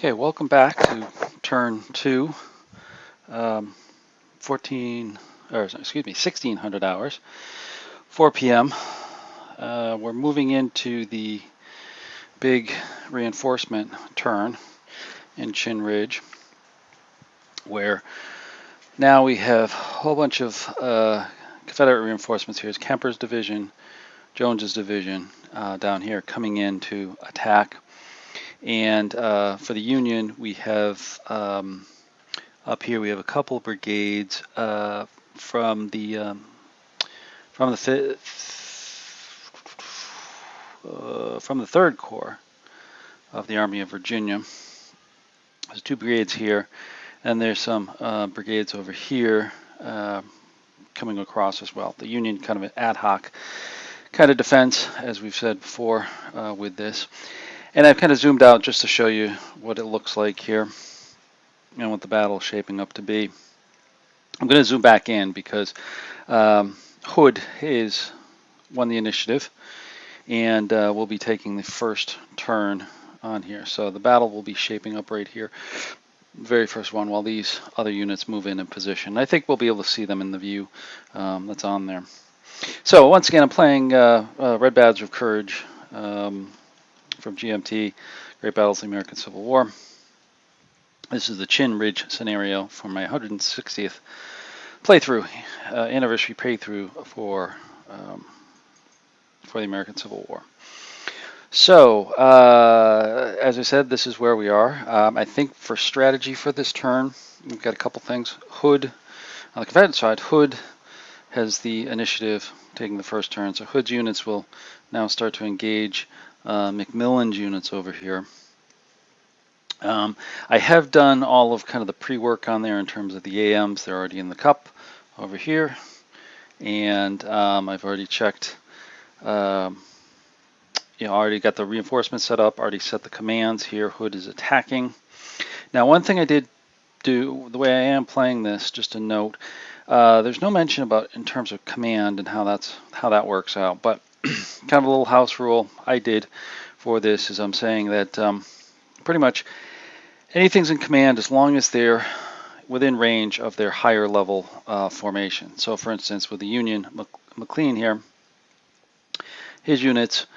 Okay, welcome back to turn 2, 1600 hours, 4 p.m. We're moving into the big reinforcement turn in Chinn Ridge, where now we have a whole bunch of Confederate reinforcements. Here's Kemper's division, Jones's division down here coming in to attack. And for the Union, we have up here we have a couple of brigades from the Third Corps of the Army of Virginia. There's 2 brigades here, and there's some brigades over here coming across as well. The Union kind of an ad hoc kind of defense, as we've said before with this. And I've kind of zoomed out just to show you what it looks like here and what the battle is shaping up to be. I'm going to zoom back in because Hood has won the initiative, and we'll be taking the first turn on here. So the battle will be shaping up right here, the very first one, while these other units move in position. I think we'll be able to see them in the view that's on there. So once again, I'm playing Red Badge of Courage from GMT, Great Battles of the American Civil War. This is the Chinn Ridge scenario for my 160th playthrough, anniversary playthrough for the American Civil War. So, as I said, this is where we are. I think for strategy for this turn, we've got a couple things. Hood, on the Confederate side, Hood has the initiative taking the first turn. So Hood's units will now start to engage McMillan's units over here. I have done all of kind of the pre-work on there in terms of the AMs. They're already in the cup over here. And I've already checked, already got the reinforcements set up, already set the commands here. Hood is attacking. Now, one thing I did do, the way I am playing this, just a note, there's no mention about in terms of command and how that works out, but kind of a little house rule I did for this is I'm saying that pretty much anything's in command as long as they're within range of their higher level formation. So for instance, with the Union, McLean here, his units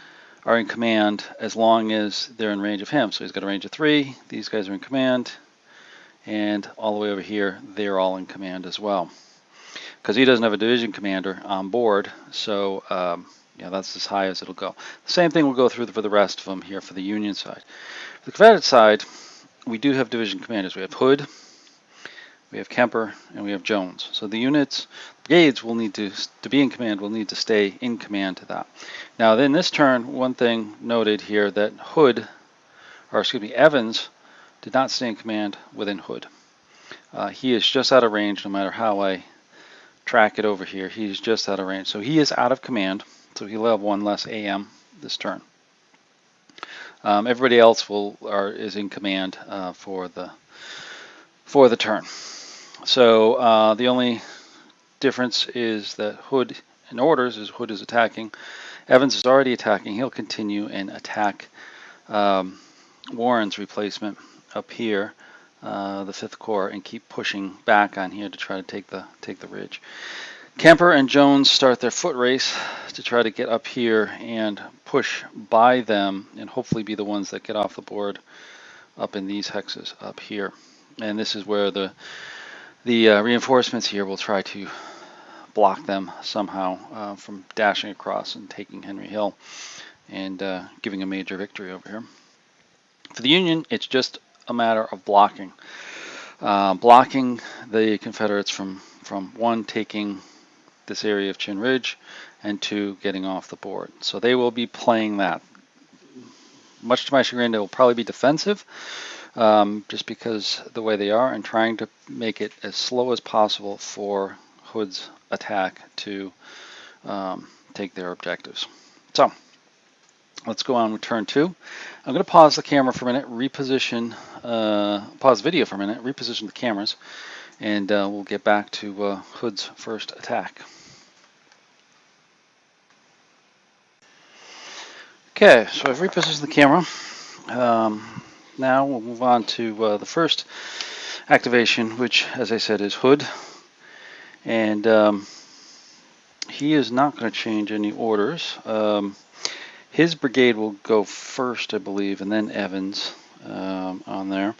are in command as long as they're in range of him. So he's got a range of 3, these guys are in command, and all the way over here, they're all in command as well. Because he doesn't have a division commander on board, so that's as high as it'll go. The same thing will go through for the rest of them here for the Union side. For the Confederate side, we do have division commanders. We have Hood, we have Kemper, and we have Jones. So the units, brigades will need to be in command, will need to stay in command to that. Now then this turn, one thing noted here that Evans did not stay in command within Hood. He is just out of range no matter how I track it over here. He's just out of range. So he is out of command, so he'll have 1 less AM this turn. Everybody else is in command for the turn. So the only difference is that Hood in orders is Hood is attacking. Evans is already attacking. He'll continue and attack Warren's replacement up here, the 5th Corps, and keep pushing back on here to try to take the ridge. Kemper and Jones start their foot race to try to get up here and push by them and hopefully be the ones that get off the board up in these hexes up here. And this is where the reinforcements here will try to block them somehow from dashing across and taking Henry Hill and giving a major victory over here. For the Union, it's just a matter of blocking. Blocking the Confederates from 1, taking this area of Chinn Ridge, and 2, getting off the board. So they will be playing that. Much to my chagrin, they will probably be defensive, just because the way they are, and trying to make it as slow as possible for Hood's attack to take their objectives. So let's go on with turn 2. I'm going to pause the camera for a minute, pause the video for a minute, reposition the cameras, and we'll get back to Hood's first attack. Okay, so I've repositioned the camera. now we'll move on to the first activation, which, as I said, is Hood. And he is not going to change any orders. His brigade will go first, I believe, and then Evans on there.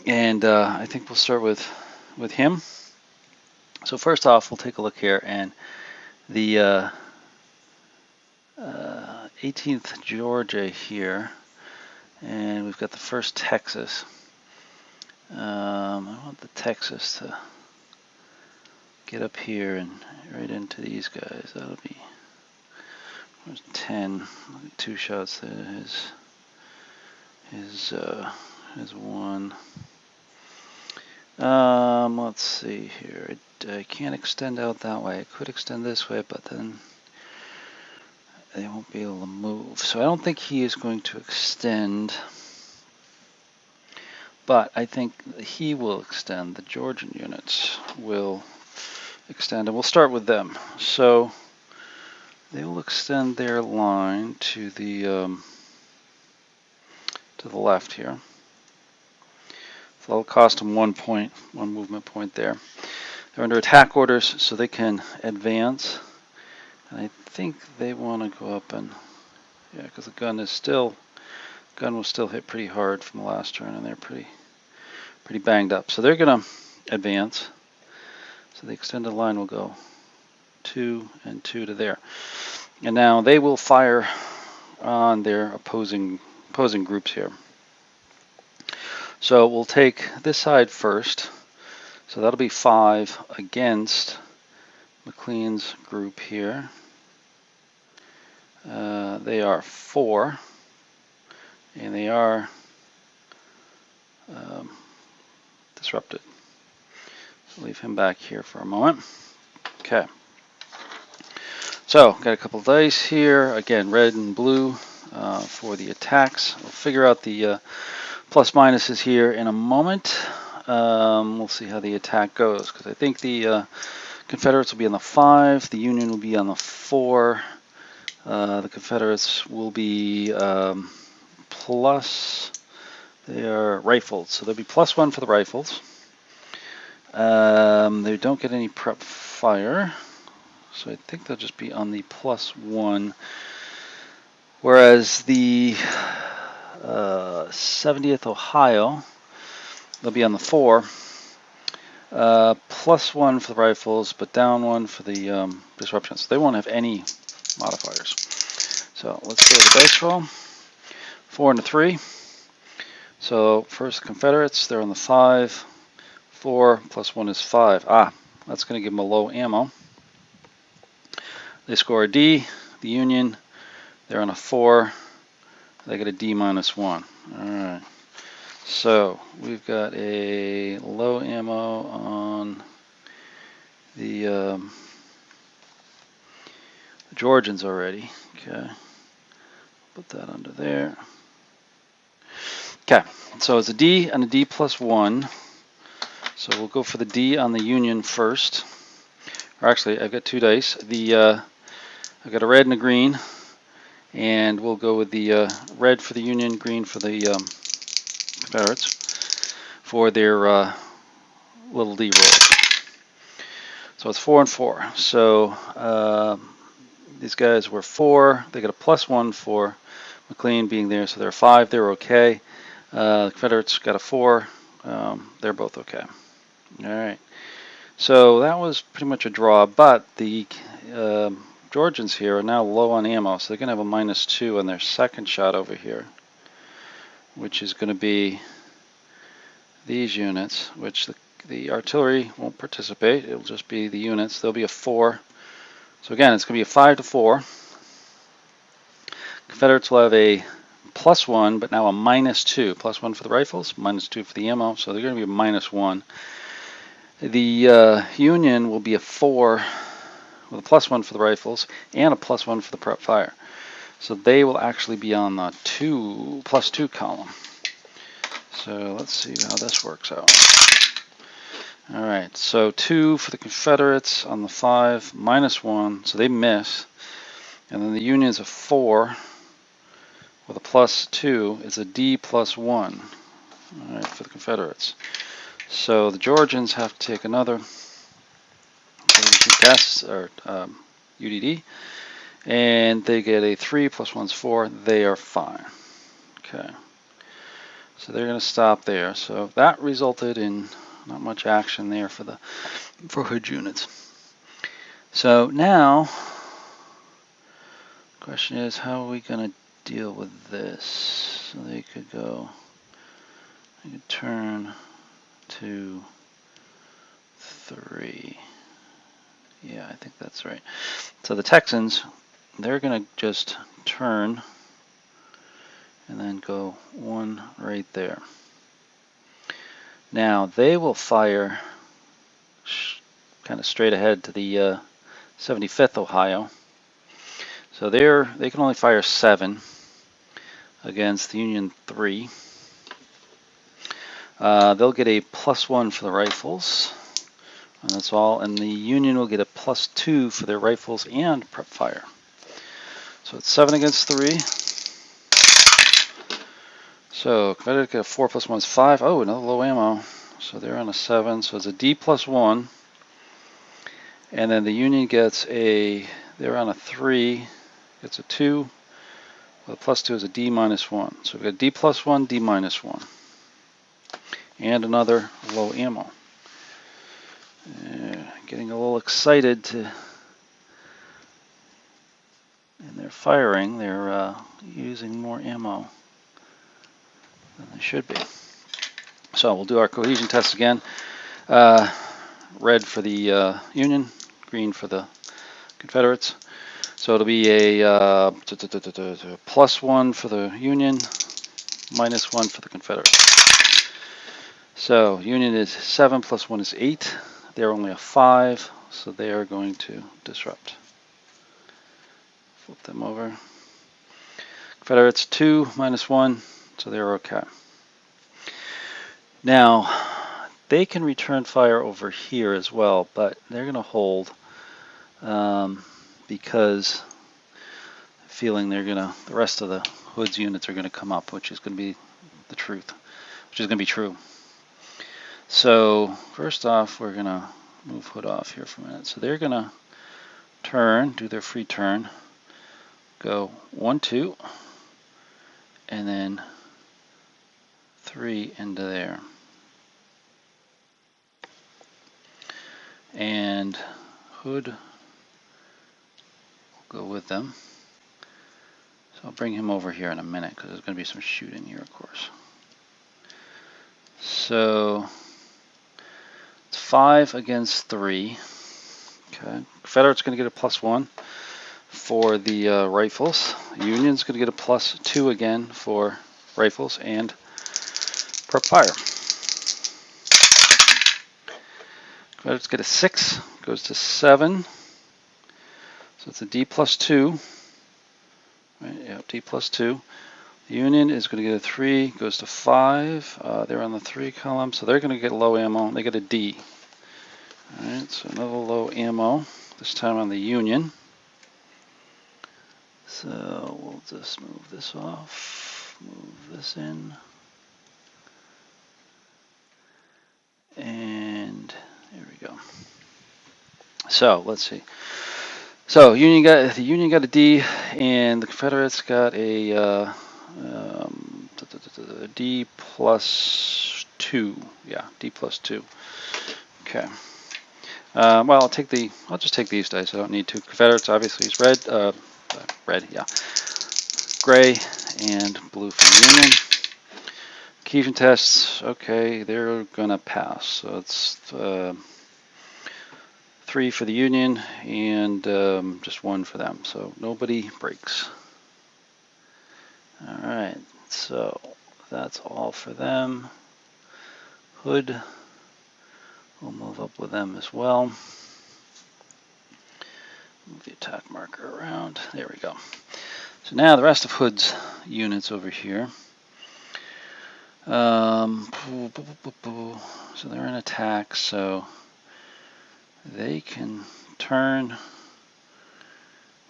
And I think we'll start with him. So first off, we'll take a look here, and the 18th Georgia here, and we've got the 1st Texas. I want the Texas to get up here and right into these guys. That'll be 10. 2 shots there. His 1. Let's see here. I can't extend out that way. I could extend this way, but then they won't be able to move. So I don't think he is going to extend, but I think he will extend. The Georgian units will extend, and we'll start with them. So they will extend their line to the left here. So that'll cost them 1 point, 1 movement point there. They're under attack orders, so they can advance. And I think they want to go up and, yeah, because the gun will still hit pretty hard from the last turn, and they're pretty banged up. So they're going to advance. So the extended line will go 2 and 2 to there. And now they will fire on their opposing groups here. So we'll take this side first. So that'll be 5 against McLean's group here. They are 4, and they are disrupted. So leave him back here for a moment. Okay. So got a couple of dice here. Again, red and blue for the attacks. We'll figure out the plus minuses here in a moment. We'll see how the attack goes, because I think the Confederates will be on the 5, the Union will be on the 4. The Confederates will be plus, they are rifled, so they'll be +1 for the rifles. They don't get any prep fire, so I think they'll just be on the +1. Whereas the 70th Ohio, they'll be on the 4. +1 for the rifles, but -1 for the disruptions. So they won't have any modifiers. So let's go to the dice roll. 4 and a 3. So first Confederates, they're on the 5. 4 + 1 is 5. That's going to give them a low ammo. They score a D. The Union, they're on a 4. They get a D -1. All right. So we've got a low ammo on the Georgians already. Okay. Put that under there. Okay. So it's a D and a D +1. So we'll go for the D on the Union first. Or actually, I've got 2 dice. I've got a red and a green, and we'll go with the red for the Union, green for the Confederates for their little D rolls. So it's 4 and 4. So these guys were 4. They got a +1 for McLean being there, so they're 5. They're okay. The Confederates got a 4. They're both okay. All right. So that was pretty much a draw, but the Georgians here are now low on ammo, so they're going to have a -2 on their second shot over here, which is going to be these units, which the artillery won't participate. It'll just be the units. There'll be a 4. So again, it's going to be a 5 to 4. Confederates will have a +1, but now a -2. +1 for the rifles, -2 for the ammo, so they're going to be a -1. The Union will be a 4 with a +1 for the rifles and a +1 for the prep fire. So they will actually be on the +2 column. So let's see how this works out. All right, so 2 for the Confederates on the 5, -1, so they miss. And then the Union's a 4 with a +2 is a D+1, all right, for the Confederates. So the Georgians have to take another test, or UDD, and they get a 3 + 1 is 4. They are fine. Okay. So they're going to stop there. So that resulted in not much action there for hood units. So now, the question is, how are we going to deal with this? So they could turn to 3. Yeah, I think that's right. So the Texans, they're going to just turn and then go 1 right there. Now they will fire kind of straight ahead to the 75th Ohio. So they can only fire 7 against the Union 3. They'll get a +1 for the rifles, and that's all. And the Union will get a +2 for their rifles and prep fire. So it's 7 against 3. So Confederate get a 4 + 1 is 5. Oh, another low ammo. So they're on a 7. So it's a D+1. And then the Union gets they're on a 3. Gets a 2. Well, +2 is a D-1. So we've got D+1, D-1. And another low ammo. Getting a little excited and they're firing. They're using more ammo than they should be. So we'll do our cohesion test again. Red for the Union, green for the Confederates. So it'll be a +1 for the Union, -1 for the Confederates. So Union is 7 + 1 is 8. They're only a 5, so they are going to disrupt. Flip them over. Confederates 2 -1, so they're okay. Now they can return fire over here as well, but they're going to hold because feeling the rest of the Hood's units are going to come up, which is going to be the truth, which is going to be true. So first off, we're going to move Hood off here for a minute. So they're going to turn, do their free turn, go 1, 2, and then 3 into there. And Hood will go with them. So I'll bring him over here in a minute because there's going to be some shooting here, of course. So it's 5 against 3. Okay, Confederate's going to get a +1 for the rifles. Union's going to get a +2 again for rifles and prep fire. Confederates get a 6, goes to 7. So it's a D+2. Right, yeah, D+2. The Union is going to get a 3, goes to 5. They're on the 3 column, so they're going to get low ammo. They get a D. All right, so another low ammo, this time on the Union. So we'll just move this off, move this in, and there we go. So let's see. So the Union got a D, and the Confederates got a D+2. Yeah, D+2. Okay. Well, I'll just take these dice. I don't need to. Confederates obviously is red. Red, yeah. Gray and blue for the Union. Cohesion tests. Okay, they're gonna pass. So it's 3 for the Union and just 1 for them. So nobody breaks. All right. So that's all for them. Hood will move up with them as well. Move the attack marker around. There we go. So now the rest of Hood's units over here. So they're in attack, so they can turn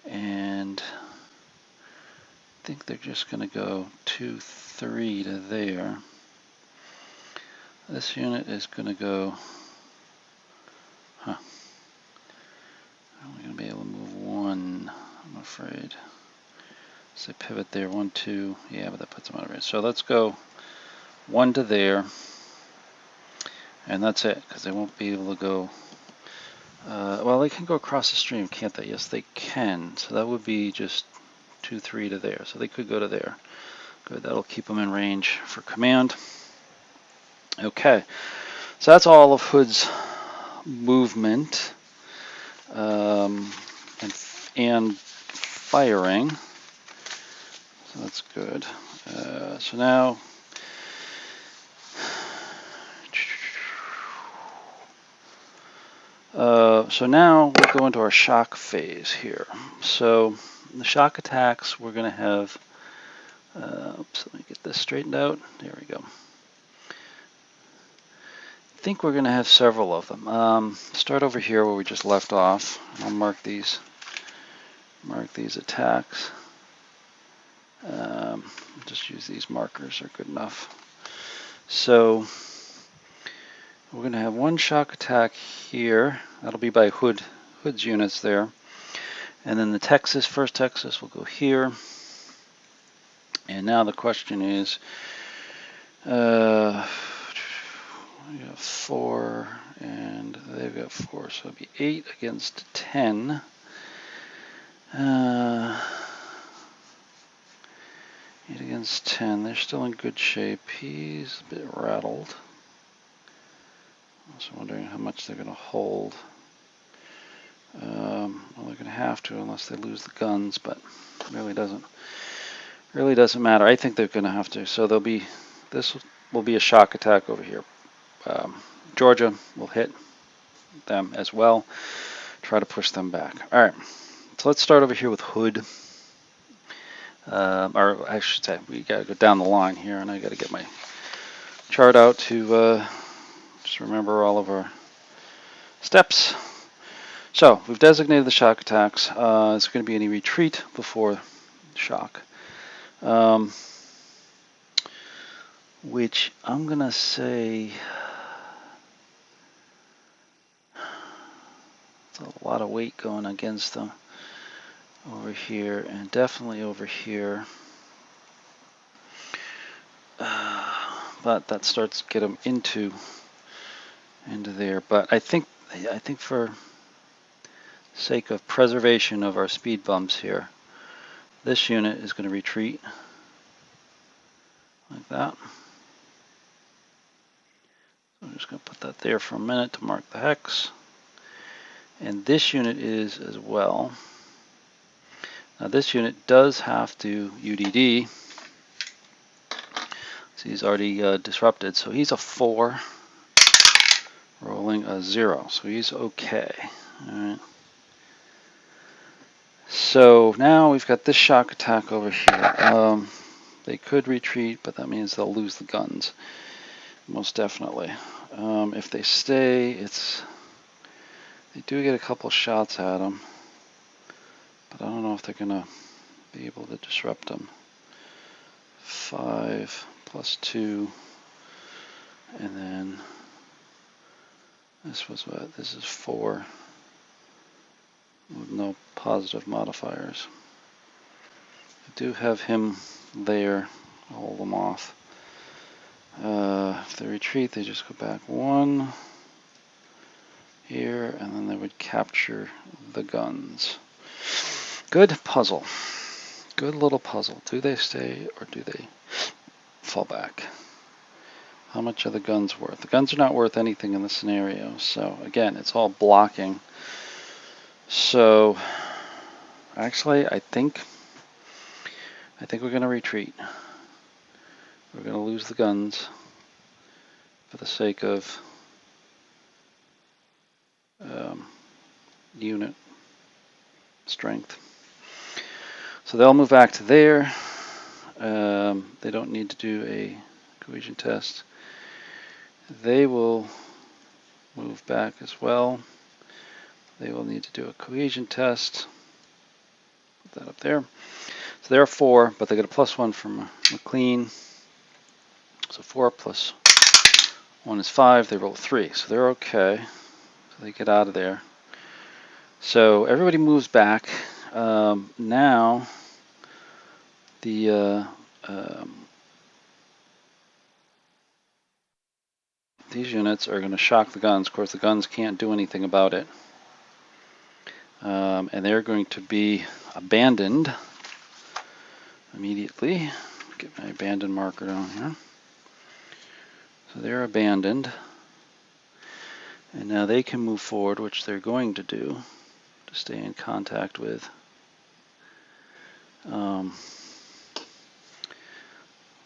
and think they're just going to go 2, 3 to there. This unit is going to go, I'm only going to be able to move 1, I'm afraid. So they pivot there, 1, 2, yeah, but that puts them out of range. So let's go 1 to there, and that's it, because they won't be able to go, well, they can go across the stream, can't they? Yes, they can. So that would be just 2, 3 to there. So they could go to there. Good, that'll keep them in range for command. Okay, so that's all of Hood's movement and firing. So that's good. So now, we'll go into our shock phase here. So the shock attacks, we're going to have. Oops, let me get this straightened out. There we go. I think we're going to have several of them. Start over here where we just left off. I'll mark these attacks. Just use these markers, are good enough. So we're going to have one shock attack here. That'll be by Hood's units there. And then the first Texas will go here. And now the question is, we got 4 and they've got 4, so it'll be 8 against 10. 8 against 10. They're still in good shape. He's a bit rattled. I'm also wondering how much they're going to hold. Well, they're going to have to unless they lose the guns, but it really doesn't matter. I think they're going to have to. So this will be a shock attack over here. Georgia will hit them as well. Try to push them back. All right. So let's start over here with Hood. Or I should say, we got to go down the line here, and I got to get my chart out to just remember all of our steps. So we've designated the shock attacks. Is there going to be any retreat before shock? Which I'm going to say it's a lot of weight going against them over here, and definitely over here. But that starts to get them into there. But I think for sake of preservation of our speed bumps here, this unit is going to retreat like that. So I'm just going to put that there for a minute to mark the hex. And this unit is as well. Now this unit does have to UDD. So he's already disrupted. So he's a 4, rolling a 0. So he's okay. All right. So now we've got this shock attack over here. They could retreat, but that means they'll lose the guns, most definitely. If they stay, they do get a couple shots at them, but I don't know if they're going to be able to disrupt them. 5 plus 2, and then this was what? This is 4 with no positive modifiers. I do have him there, hold them off. If they retreat, they just go back 1 here, and then they would capture the guns. Good puzzle. Good little puzzle. Do they stay or do they fall back? How much are the guns worth? The guns are not worth anything in this scenario. So again, it's all blocking. So actually, I think we're going to retreat. We're going to lose the guns for the sake of unit strength. So they'll move back to there. They don't need to do a cohesion test. They will move back as well. They will need to do a cohesion test. Put that up there. So they're a 4, but they get a +1 from McLean. So 4 plus 1 is 5. They roll 3, so they're okay. So they get out of there. So everybody moves back. Now the these units are going to shock the guns. Of course, the guns can't do anything about it. And they're going to be abandoned immediately. Get my abandoned marker down here. So they're abandoned. And now they can move forward, which they're going to do, to stay in contact with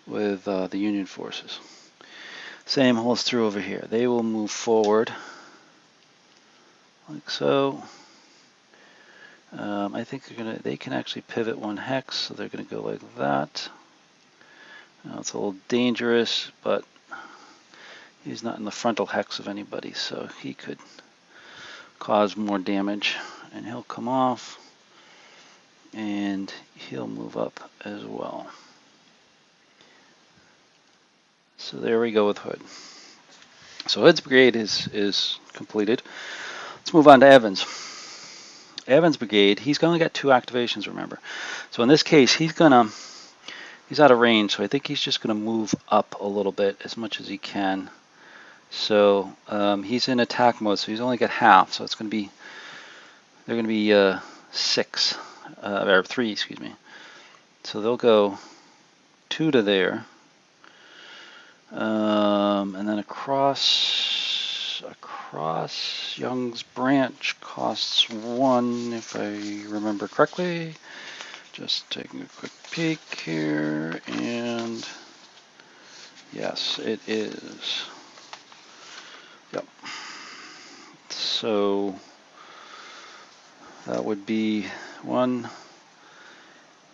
the Union forces. Same holds true over here. They will move forward like so. I think they can actually pivot 1 hex, so they're going to go like that. Now it's a little dangerous, but he's not in the frontal hex of anybody, so he could cause more damage. And he'll come off, and he'll move up as well. So there we go with Hood. So Hood's brigade is completed. Let's move on to Evans. Evans' brigade, he's only got 2 activations, remember. So in this case, he's out of range, so I think he's just gonna move up a little bit as much as he can. So he's in attack mode, so he's only got half, so they're gonna be 6, or 3, excuse me. So they'll go 2 to there, and then across Young's branch costs 1, if I remember correctly. Just taking a quick peek here, and yes, it is. Yep. So that would be 1.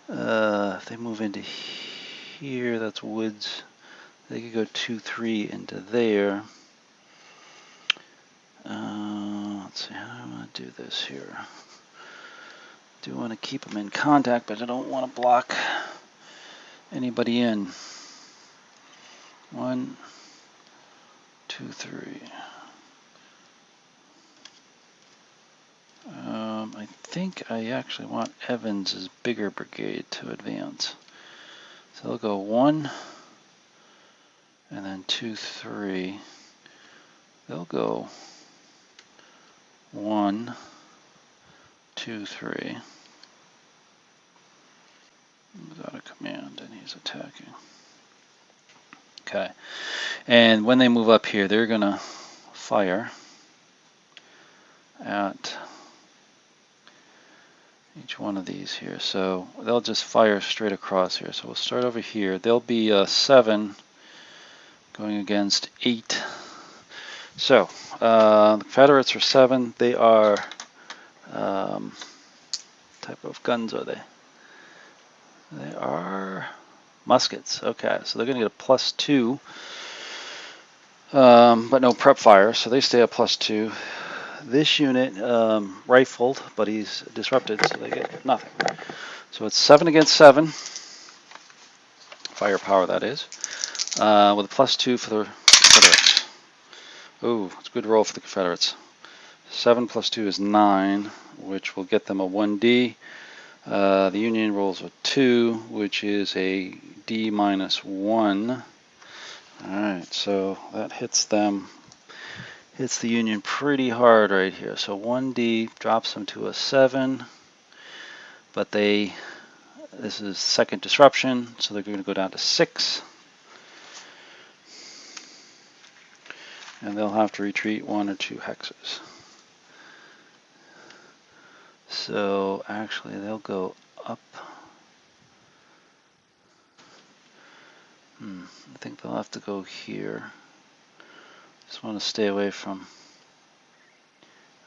If they move into here, that's woods. They could go 2, 3 into there. Let's see, how do I want to do this here? Do want to keep them in contact, but I don't want to block anybody in. 1, 2, 3. I think I actually want Evans's bigger brigade to advance. So they'll go 1, and then 2, 3. They'll go 1, 2, 3. Without a command, and he's attacking. Okay, and when they move up here, they're gonna fire at each one of these here. So they'll just fire straight across here. So we'll start over here. There'll be 7 going against 8. So the Confederates are 7. They are type of guns are they? They are muskets. Okay, so they're going to get a +2, but no prep fire, so they stay at +2. This unit rifled, but he's disrupted, so they get nothing. So it's 7 against 7, firepower that is, with a +2 for the Confederates. Ooh, it's a good roll for the Confederates. 7 + 2 is 9, which will get them a 1D. The Union rolls a 2, which is a D -1. Alright, so that hits them. Hits the Union pretty hard right here. So 1D drops them to a 7, but this is second disruption, so they're going to go down to 6. And they'll have to retreat 1 or 2 hexes. So actually they'll go up. I think they'll have to go here. Just want to stay away from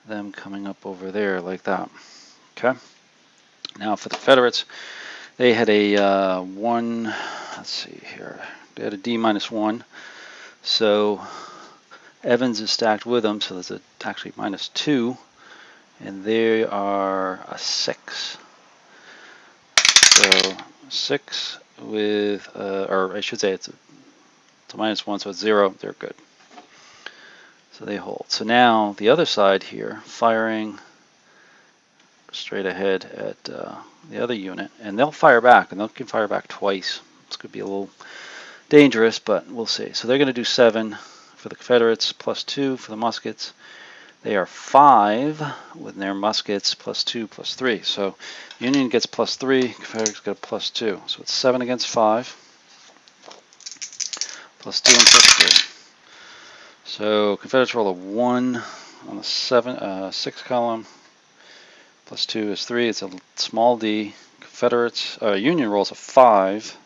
them coming up over there like that. Okay. Now for the Confederates, they had a 1. Let's see here. They had a D -1. So Evans is stacked with them, so there's actually -2, and they are a 6. So 6 with, or I should say it's a -1, so it's 0. They're good. So they hold. So now the other side here, firing straight ahead at the other unit, and they'll fire back, and they can fire back twice. This could be a little dangerous, but we'll see. So they're going to do 7 for the Confederates, +2 for the muskets. They are 5 with their muskets, +2, +3. So Union gets +3, Confederates get a +2. So it's 7 against 5, +2 and +3. So Confederates roll a 1 on the 6 column, +2 is 3. It's a small d. Confederates, Union rolls a 5.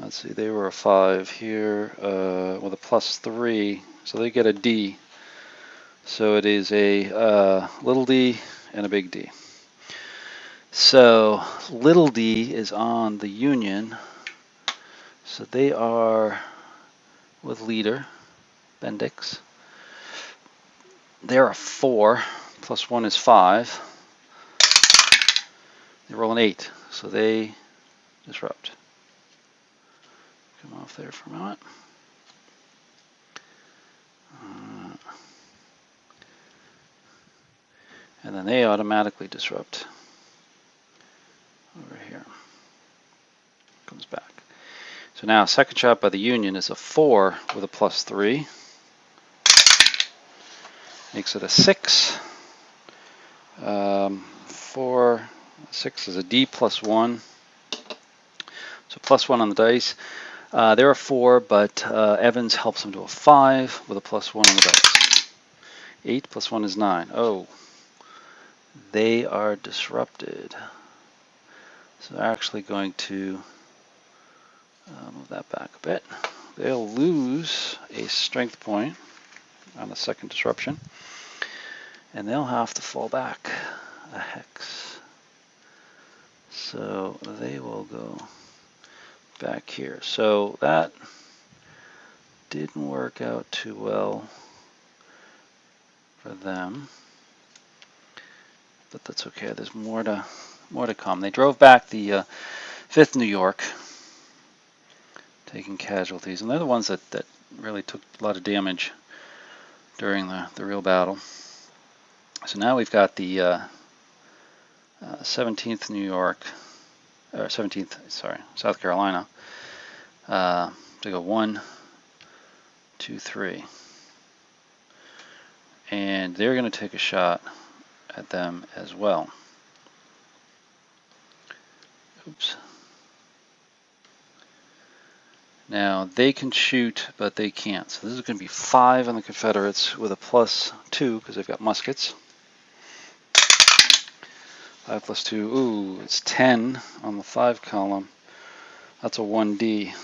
Let's see, they were a 5 here with a +3, so they get a D. So it is a little d and a big D. So little d is on the Union, so they are with leader, Bendix. They're a 4, +1 is 5. They roll an 8, so they disrupt. Come off there for a moment. And then they automatically disrupt over here. Comes back. So now second shot by the Union is a 4 with a +3. Makes it a 6. 4, 6 is a D +1. So +1 on the dice. They're a 4, but Evans helps them to a 5 with a +1 on the dice. 8 +1 is 9. Oh, they are disrupted. So they're actually going to move that back a bit. They'll lose a strength point on the second disruption, and they'll have to fall back a hex. So they will go back here. So that didn't work out too well for them, but that's okay. There's more to come. They drove back the 5th New York, taking casualties, and they're the ones that really took a lot of damage during the real battle. So now we've got the 17th New York, or 17th, sorry, South Carolina, to go 1, 2, 3. And they're going to take a shot at them as well. Oops. Now they can shoot, but they can't. So this is going to be 5 on the Confederates with a +2 because they've got muskets. 5 + 2, ooh, it's 10 on the 5 column. That's a 1D.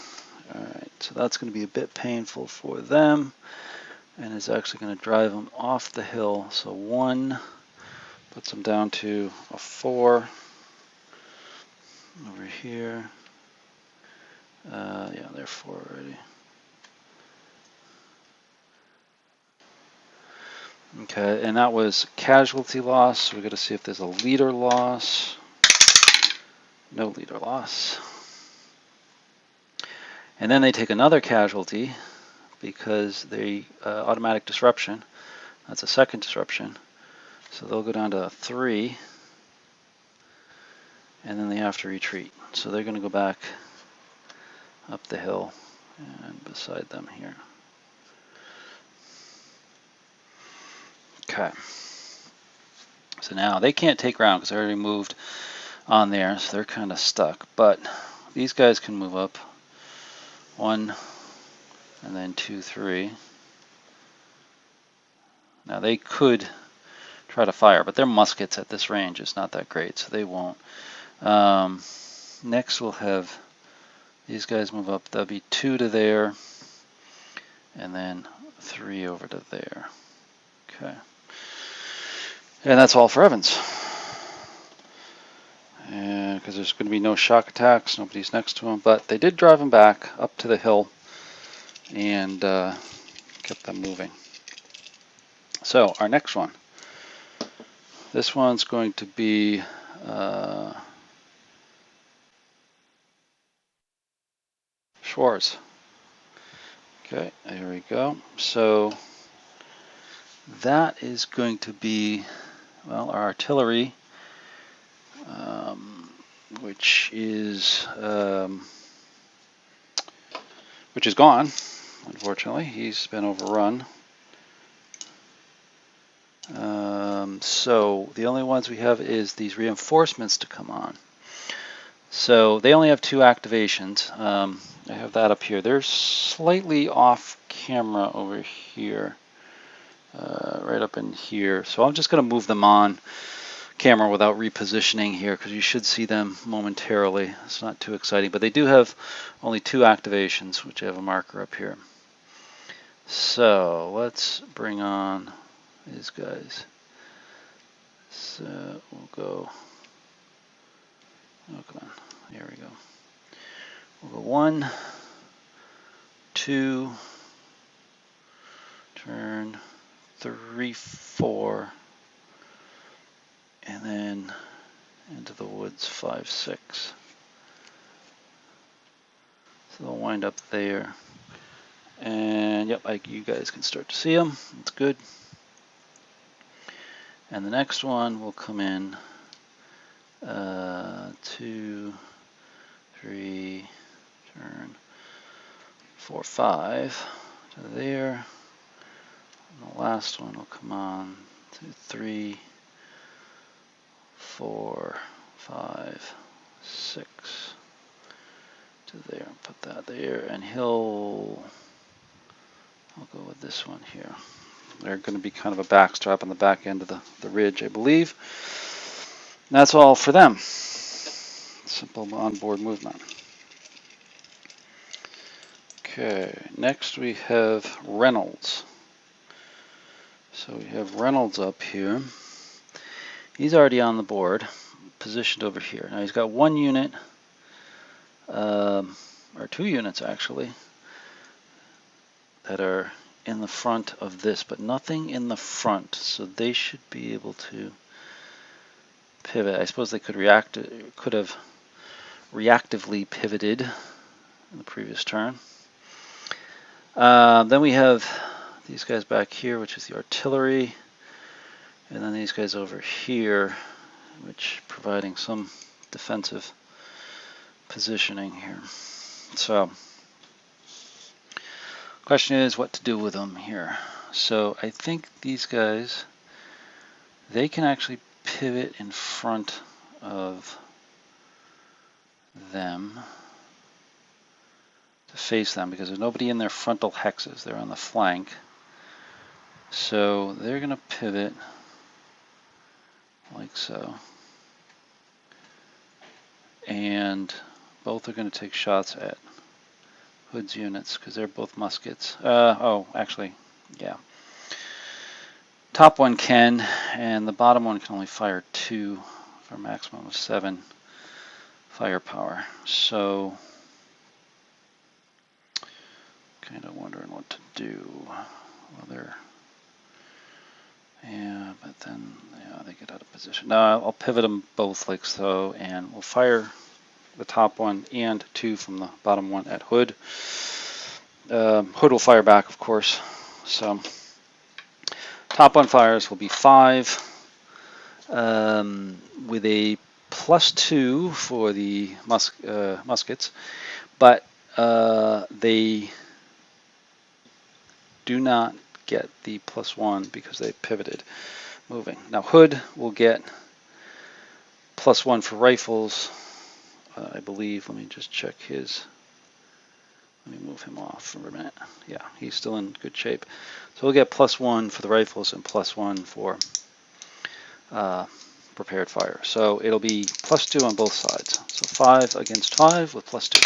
All right, so that's going to be a bit painful for them, and it's actually going to drive them off the hill. So 1 puts them down to a 4 over here. Yeah, they're 4 already. Okay, and that was casualty loss. So we got to see if there's a leader loss. No leader loss. And then they take another casualty because they automatic disruption. That's a second disruption. So they'll go down to a 3. And then they have to retreat. So they're going to go back up the hill and beside them here. Okay. So now they can't take ground because they already moved on there, so they're kind of stuck. But these guys can move up. 1, and then 2, 3. Now they could try to fire, but their muskets at this range is not that great, so they won't. Next we'll have these guys move up. That'll be 2 to there, and then 3 over to there. Okay. And that's all for Evans. Because there's going to be no shock attacks, nobody's next to him, but they did drive him back up to the hill and kept them moving. So our next one. This one's going to be Schwartz. Okay, there we go. So that is going to be, well, our artillery, which is gone. Unfortunately, he's been overrun. So the only ones we have is these reinforcements to come on. So they only have 2 activations. I have that up here. They're slightly off camera over here, right up in here. So I'm just going to move them on camera without repositioning here because you should see them momentarily. It's not too exciting, but they do have only 2 activations, which I have a marker up here. So let's bring on these guys. So we'll go, oh come on, here we go. We'll go 1, 2, turn 3, 4, and then into the woods 5, 6. So they'll wind up there. And yep, you guys can start to see them. That's good. And the next one will come in 2, 3, turn 4, 5 to there. And the last one will come on 2, 3, 4, 5, 6 to there. Put that there, and I'll go with this one here. They're going to be kind of a backstrap on the back end of the ridge, I believe. And that's all for them. Simple onboard movement. Okay, next we have Reynolds. So we have Reynolds up here. He's already on the board, positioned over here. Now he's got 1 unit, or 2 units actually, that are in the front of this, but nothing in the front, so they should be able to pivot. I suppose they could have reactively pivoted in the previous turn. Then we have these guys back here, which is the artillery, and then these guys over here, which providing some defensive positioning here. So question is what to do with them here. So I think these guys, they can actually pivot in front of them to face them because there's nobody in their frontal hexes. They're on the flank. So they're going to pivot like so. And both are going to take shots at Hood's units because they're both muskets. Oh, actually, yeah. Top one can, and the bottom one can only fire 2 for a maximum of 7 firepower. So, kind of wondering what to do. Well, yeah, but then they get out of position. No, I'll pivot them both like so, and we'll fire the top one and 2 from the bottom one at Hood. Hood will fire back, of course. So top one fires will be 5 with a +2 for the muskets, but they do not get the +1 because they pivoted moving. Now Hood will get +1 for rifles, I believe. Let me just check his. Let me move him off for a minute. Yeah, he's still in good shape. So we'll get +1 for the rifles and +1 for prepared fire. So it'll be +2 on both sides. So 5 against 5 with +2.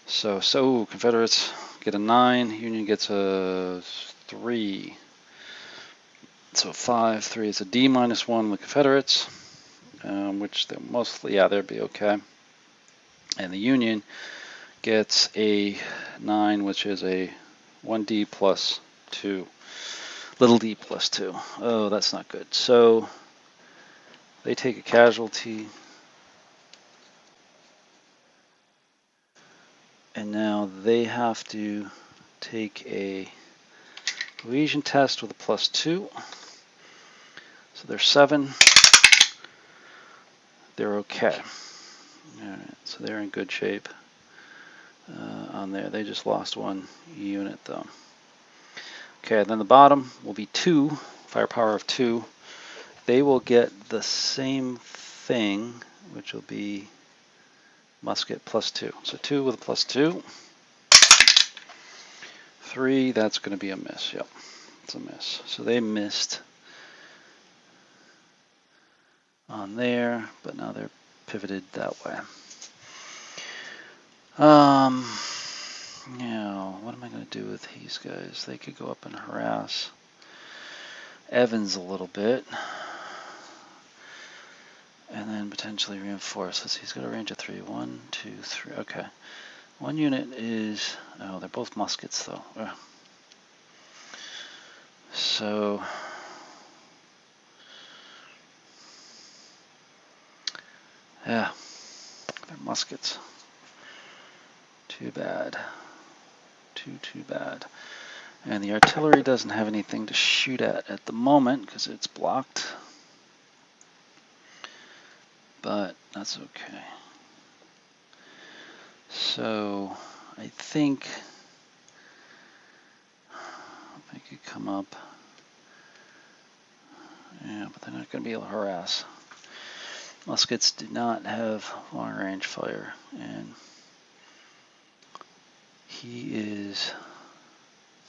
So Confederates get a 9. Union gets a 3. So 5, 3 is a D -1 with Confederates, which they're mostly, yeah, they'd be okay. And the Union gets a 9, which is a 1D +2, little d +2. Oh, that's not good. So they take a casualty, And now they have to take a cohesion test with a +2. So they're 7. They're okay. All right, so they're in good shape on there. They just lost 1 unit though. Okay, then the bottom will be 2, firepower of 2. They will get the same thing, which will be musket +2. So 2 with a +2. 3, that's going to be a miss. Yep, it's a miss. So they missed on there, but now they're pivoted that way. Now, what am I going to do with these guys? They could go up and harass Evans a little bit, and then potentially reinforce. Let's see, he's got a range of 3. 1, 2, 3. Okay. 1 unit is, oh, they're both muskets though. Ugh. So, yeah, they're muskets. Too bad. Too bad. And the artillery doesn't have anything to shoot at the moment because it's blocked. But that's okay. So I think they could come up. Yeah, but they're not going to be able to harass. Muskets do not have long range fire, and he is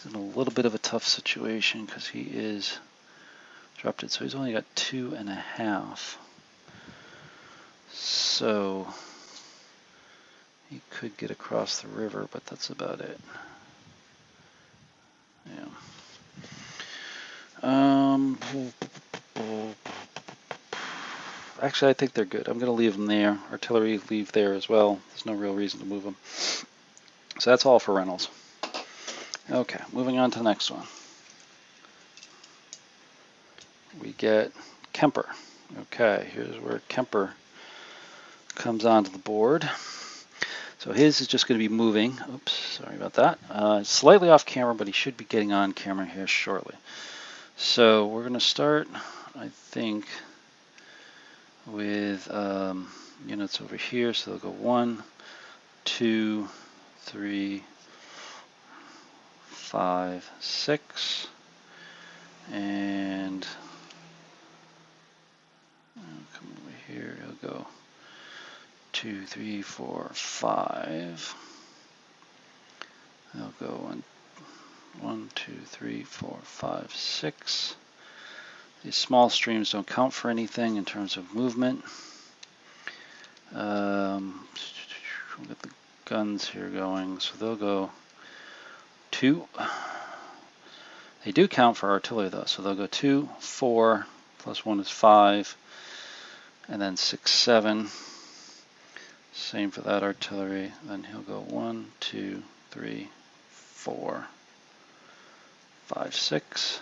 in a little bit of a tough situation because he is disrupted. So he's only got 2.5. So he could get across the river, but that's about it. Yeah. Actually, I think they're good. I'm going to leave them there. Artillery, leave there as well. There's no real reason to move them. So that's all for Reynolds. Okay, moving on to the next one. We get Kemper. Okay, here's where Kemper comes onto the board. So his is just going to be moving. Oops, sorry about that. Slightly off camera, but he should be getting on camera here shortly. So we're going to start, I think, with units over here. So they'll go 1, 2, 3, 5, 6, and come over here. He'll go 2, 3, 4, 5. They'll go 1, 2, 3, 4, 5, 6. These small streams don't count for anything in terms of movement. We'll get the guns here going, so they'll go 2. They do count for artillery though, so they'll go 2, 4, plus 1 is 5, and then 6, 7. Same for that artillery. Then he'll go 1, 2, 3, 4, 5, 6,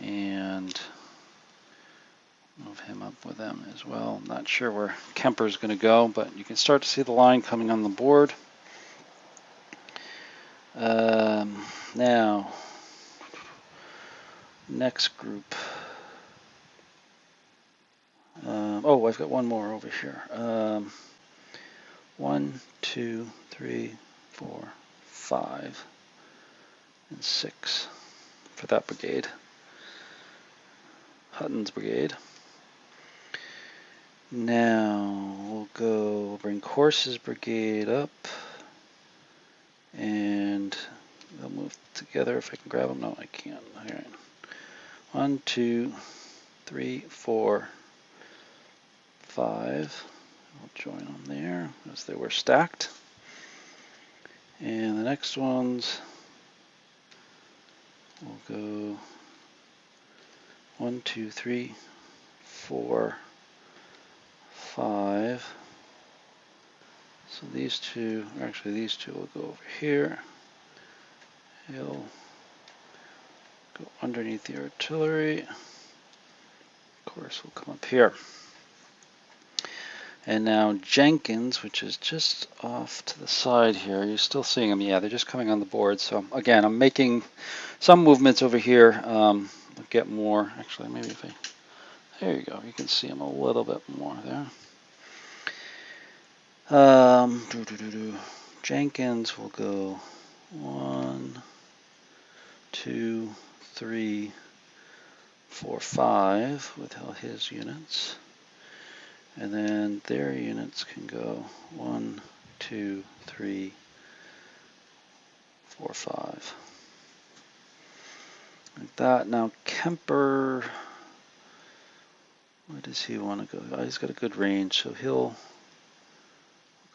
and move him up with them as well. I'm not sure where Kemper's going to go, but you can start to see the line coming on the board. Now, next group. Oh, I've got one more over here. 1, 2, 3, 4, 5, and 6 for that brigade. Hutton's brigade. Now we'll bring Corse's brigade up, and they'll move together if I can grab them. No, I can't. All right. 1, 2, 3, 4, 5. I'll join them there as they were stacked. And the next ones will go 1, 2, 3, 4, 5. So these two will go over here. He'll go underneath the artillery. Of course, we'll come up here. And now Jenkins, which is just off to the side here, you're still seeing them. Yeah, they're just coming on the board. So again, I'm making some movements over here. I'll get more. Actually, maybe if I, there you go. You can see them a little bit more there. Jenkins will go 1, 2, 3, 4, 5 with all his units. And then their units can go 1, 2, 3, 4, 5. Like that. Now Kemper, where does he want to go? Oh, he's got a good range, so he'll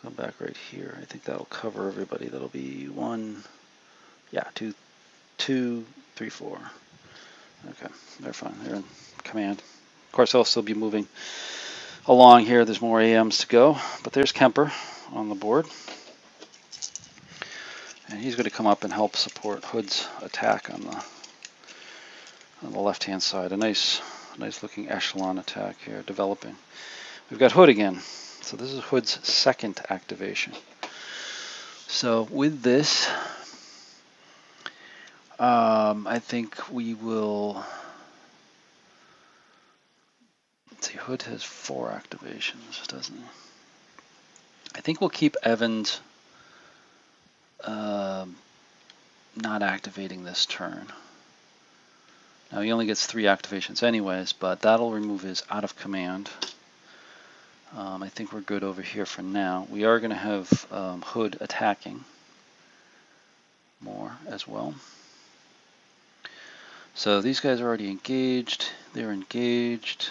come back right here. I think that'll cover everybody. That'll be 1, yeah, 2, 3, 4. Okay, they're fine. They're in command. Of course, they'll still be moving along here. There's more AMs to go, but there's Kemper on the board. And he's going to come up and help support Hood's attack on the left-hand side. A nice looking echelon attack here developing. We've got Hood again. So this is Hood's second activation. So with this, I think we will, let's see, Hood has 4 activations, doesn't he? I think we'll keep Evans not activating this turn. Now he only gets 3 activations anyways, but that'll remove his out of command. I think we're good over here for now. We are going to have Hood attacking more as well. So these guys are already engaged. They're engaged.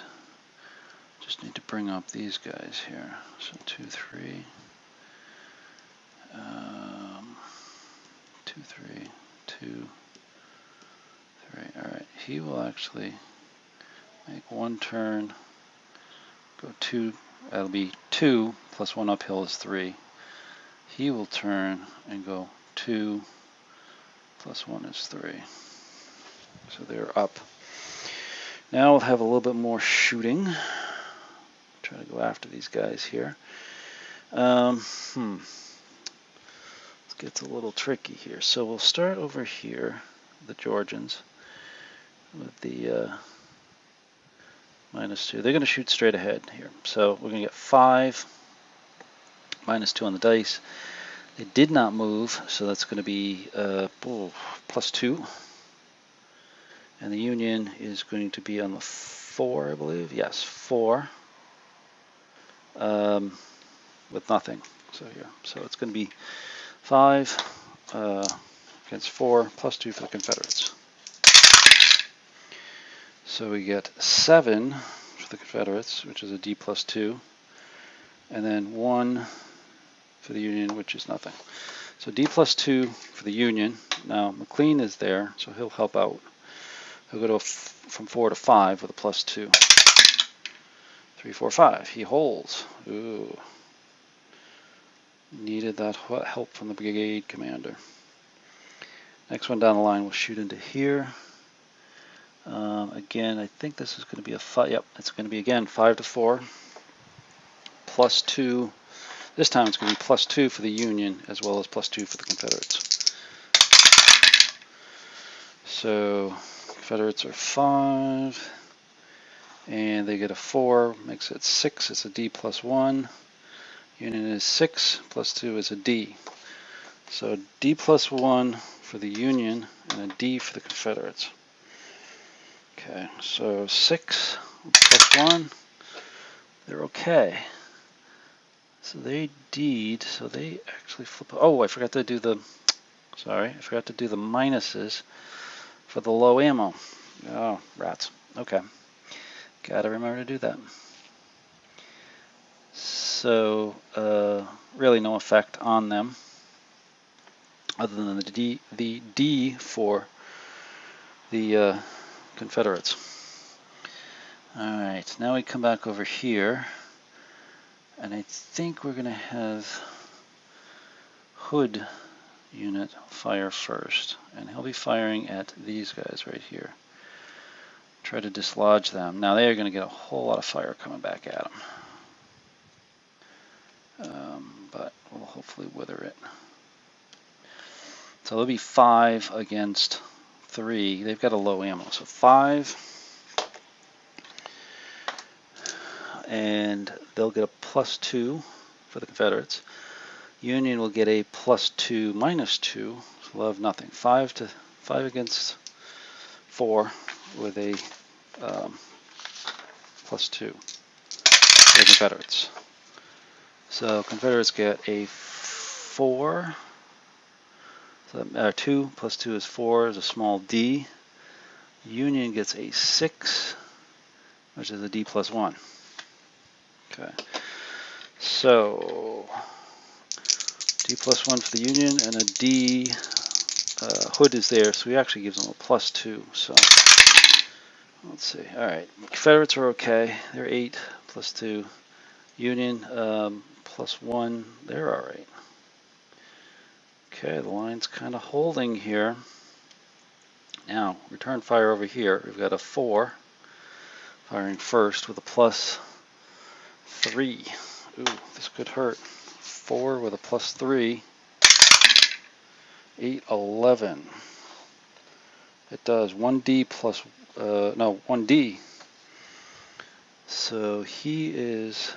Just need to bring up these guys here. So 2, 3. 2, 3, 2, 3. All right. He will actually make 1 turn. Go 2. That'll be 2 plus 1 uphill is 3. He will turn and go 2 plus 1 is 3. So they're up. Now we'll have a little bit more shooting. Try to go after these guys here. This gets a little tricky here. So we'll start over here, the Georgians, with the -2. They're going to shoot straight ahead here. So we're going to get 5, -2 on the dice. They did not move, so that's going to be +2. And the Union is going to be on the 4, I believe. Yes, 4. With nothing. So here. So it's going to be 5 against 4, +2 for the Confederates. So we get 7 for the Confederates, which is a D +2. And then 1 for the Union, which is nothing. So D +2 for the Union. Now McLean is there, so he'll help out. He'll go to from 4 to 5 with a +2. 3, 4, 5. He holds. Ooh. Needed that help from the brigade commander. Next one down the line, we'll shoot into here. Again, I think this is going to be a 5. Yep, it's going to be again 5 to 4. +2. This time it's going to be +2 for the Union as well as +2 for the Confederates. So Confederates are 5, and they get a 4, makes it 6. It's a D +1. Union is 6, +2 is a D. So D +1 for the Union and a D for the Confederates. Okay, so 6 +1, they're okay. So they D'd, so they actually flip. Oh, I forgot to do the, sorry, I forgot to do the minuses for the low ammo. Oh, rats. Okay, gotta remember to do that. So really no effect on them other than the D for the Confederates. All right, now we come back over here, and I think we're going to have Hood unit fire first, and he'll be firing at these guys right here. Try to dislodge them. Now they are going to get a whole lot of fire coming back at them. but we'll hopefully wither it. So it'll be 5 against 3. They've got a low ammo, so 5, and they'll get a +2 for the Confederates. Union will get a +2 -2, so they'll have nothing. 5 against 4 with a +2 for the Confederates. So Confederates get a 4. So 2 + 2 is 4, is a small d. Union gets a 6, which is a d +1. Okay. So d +1 for the Union, and a d. Hood is there, so he actually gives them a +2. So let's see. All right, Confederates are okay. They're 8 + 2. Union +1. They're all right. Okay, the line's kind of holding here. Now, return fire over here. We've got a 4 firing first with a +3. Ooh, this could hurt. 4 with a +3. 8, 11. It does 1d plus, no, 1d. So he is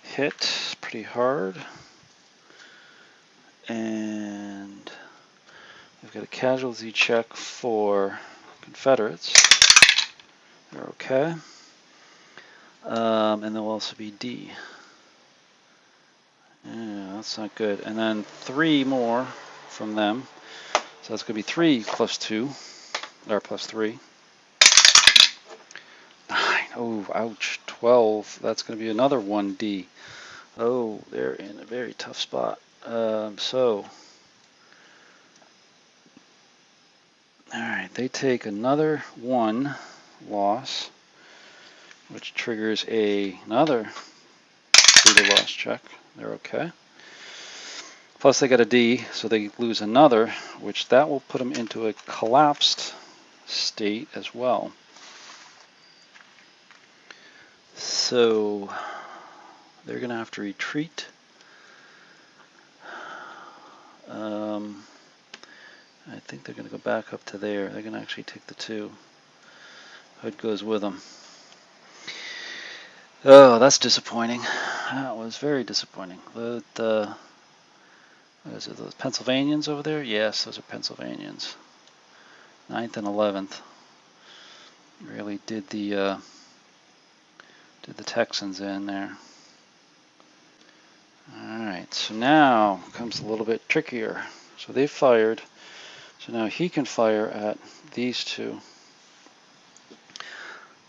hit pretty hard. And we've got a casualty check for Confederates. They're okay. And there'll also be D. Yeah, that's not good. And then 3 more from them. So that's going to be 3 + 2, or +3. 9. Oh, ouch. 12. That's going to be another 1D. Oh, they're in a very tough spot. So, alright, they take another 1 loss, which triggers another 3 loss check. They're okay. Plus they got a D, so they lose another, which that will put them into a collapsed state as well. So they're going to have to retreat. I think they're going to go back up to there. They're going to actually take the 2. Hood goes with them. Oh, that's disappointing. That was very disappointing. What is it, those Pennsylvanians over there? Yes, those are Pennsylvanians. 9th and 11th. Really did the Texans in there. Alright, so now comes a little bit trickier. So they fired. So now he can fire at these 2.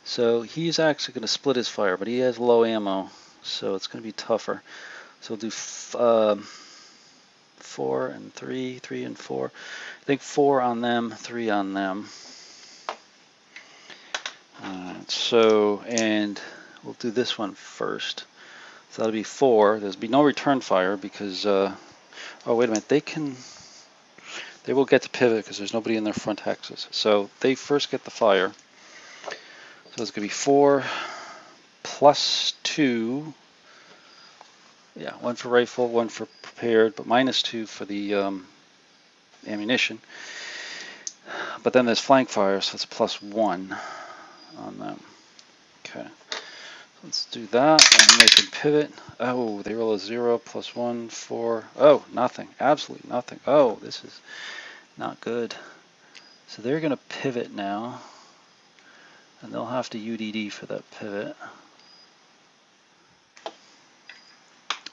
So he's actually going to split his fire, but he has low ammo, so it's going to be tougher. So we'll do 4 and 3, 3 and 4. I think 4 on them, 3 on them. So, and we'll do this one first. So that'll be 4. There'll be no return fire because, oh wait a minute, they will get to pivot because there's nobody in their front hexes. So they first get the fire. So it's going to be 4 + 2. Yeah, 1 for rifle, 1 for prepared, but -2 for the ammunition. But then there's flank fire, so it's +1 on them. Okay, let's do that, and they can pivot. Oh, they roll a 0 + 1, 4. Oh, nothing, absolutely nothing. Oh, this is not good. So they're going to pivot now, and they'll have to UDD for that pivot.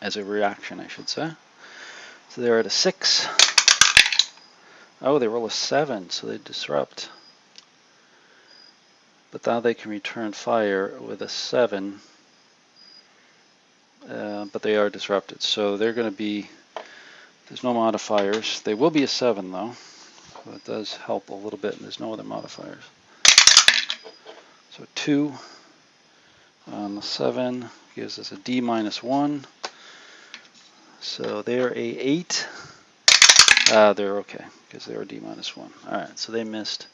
As a reaction, I should say. So they're at a 6. Oh, they roll a 7, so they disrupt. But now they can return fire with a 7. But they are disrupted. So they're going to be, there's no modifiers. They will be a 7 though. So it does help a little bit, and there's no other modifiers. So 2 on the 7 gives us a D -1. So they're a 8. They're okay, because they're a D -1. Alright, so they missed.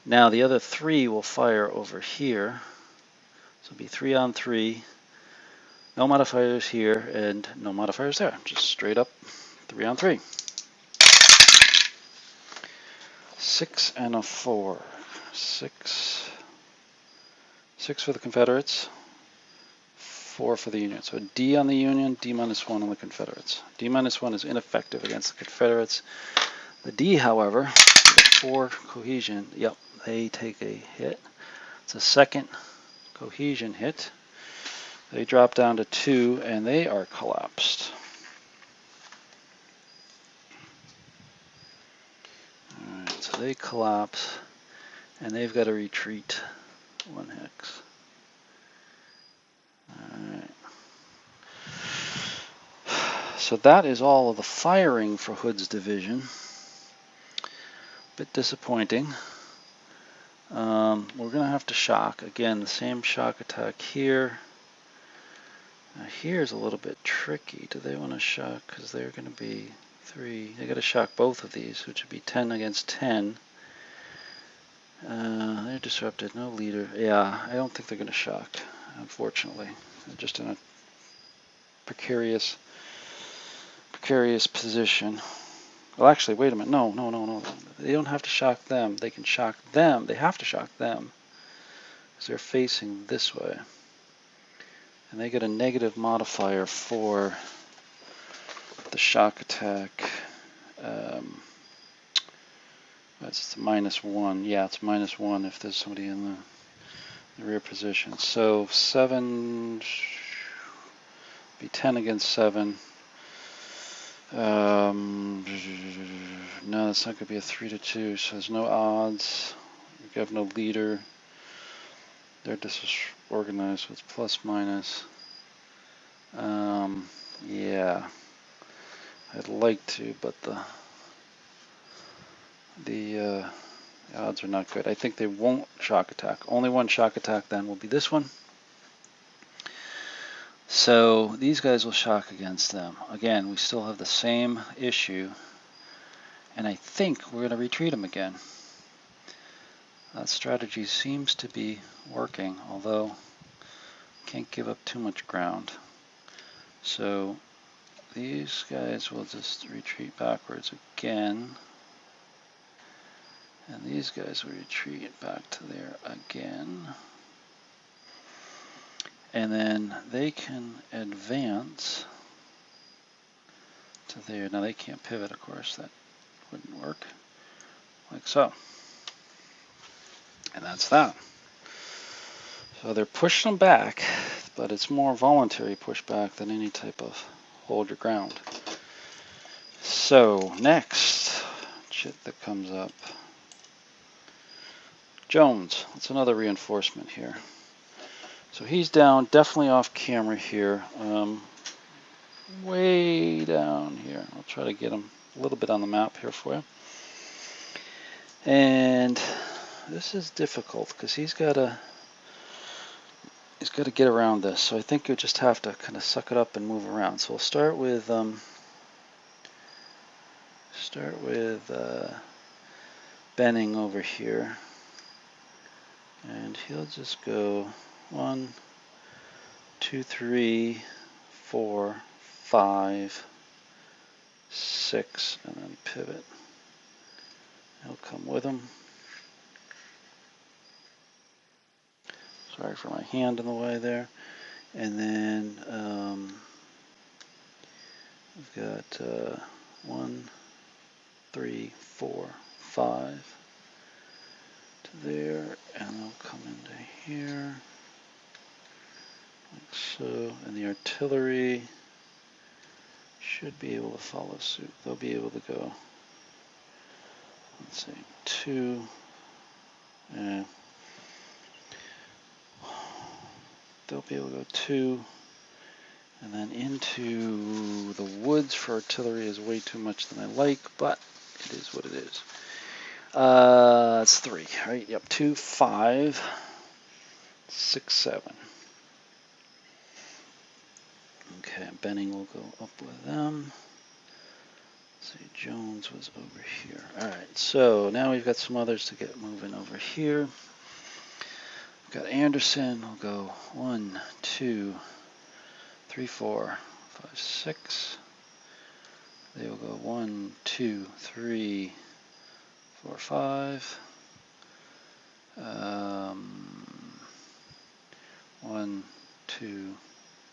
Now the other 3 will fire over here. So it'll be 3 on 3. No modifiers here and no modifiers there. Just straight up 3 on 3. 6 and a 4. 6 for the Confederates, 4 for the Union. So D on the Union, D minus 1 on the Confederates. D minus 1 is ineffective against the Confederates. The D, however, the 4 cohesion, yep, they take a hit. It's a second cohesion hit. They drop down to 2 and they are collapsed. Alright, so they collapse and they've got to retreat 1 hex. Alright. So that is all of the firing for Hood's division. Bit disappointing. We're going to have to shock. Again, the same shock attack here. Now here's a little bit tricky. Do they want to shock? Because they're going to be 3. They got to shock both of these, which would be 10 against 10. They're disrupted. No leader. Yeah, I don't think they're going to shock, unfortunately. They're just in a precarious position. Well, actually, wait a minute. No. They don't have to shock them. They can shock them. They have to shock them because they're facing this way. And they get a negative modifier for the shock attack. That's -1. Yeah, it's -1 if there's somebody in the rear position. So 7 be 10 against 7. No, it's not going to be a 3-2, so there's no odds. We have no leader. They're disorganized, so it's plus minus. Yeah, I'd like to, but the odds are not good. I think they won't shock attack. Only one shock attack then will be this one. So these guys will shock against them. Again, we still have the same issue, and I think we're going to retreat them again. That strategy seems to be working, although can't give up too much ground. So these guys will just retreat backwards again, and these guys will retreat back to there again. And then they can advance to there. Now they can't pivot, of course, that wouldn't work. Like so. And that's that. So they're pushing them back, but it's more voluntary pushback than any type of hold your ground. So next, shit that comes up. Jones, that's another reinforcement here. So he's down, definitely off camera here. Way down here. I'll try to get him a little bit on the map here for you. And this is difficult because he's got to get around this. So I think you'll just have to kind of suck it up and move around. So we'll start with Benning over here, and he'll just go 1, 2, 3, 4, 5, 6, and then pivot. He'll come with him. Sorry for my hand in the way there. And then we've got 1, 3, 4, 5 to there, and they'll come into here, like so. And the artillery should be able to follow suit. They'll be able to go, let's say, 2. Yeah. They'll be able to go 2, and then into the woods for artillery is way too much than I like, but it is what it is. It's 3, right? Yep, 2, 5, 6, 7. Okay, Benning will go up with them. Let's see, Jones was over here. Alright, so now we've got some others to get moving over here. We've got Anderson, we'll go 1, 2, 3, 4, 5, 6. They will go 1, 2, 3, 4, 5. 1, 2,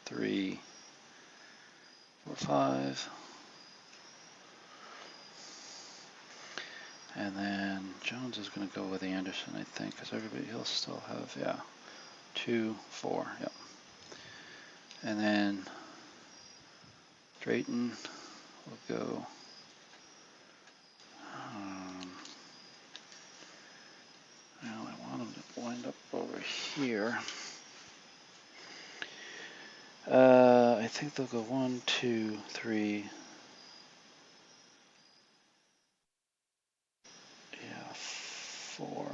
3, 4, 5. And then Jones is going to go with Anderson, I think, because everybody he'll still have, yeah, 2, 4, yep. And then Drayton will go well, I want him to wind up over here. I think they'll go 1, 2, 3, yeah, 4.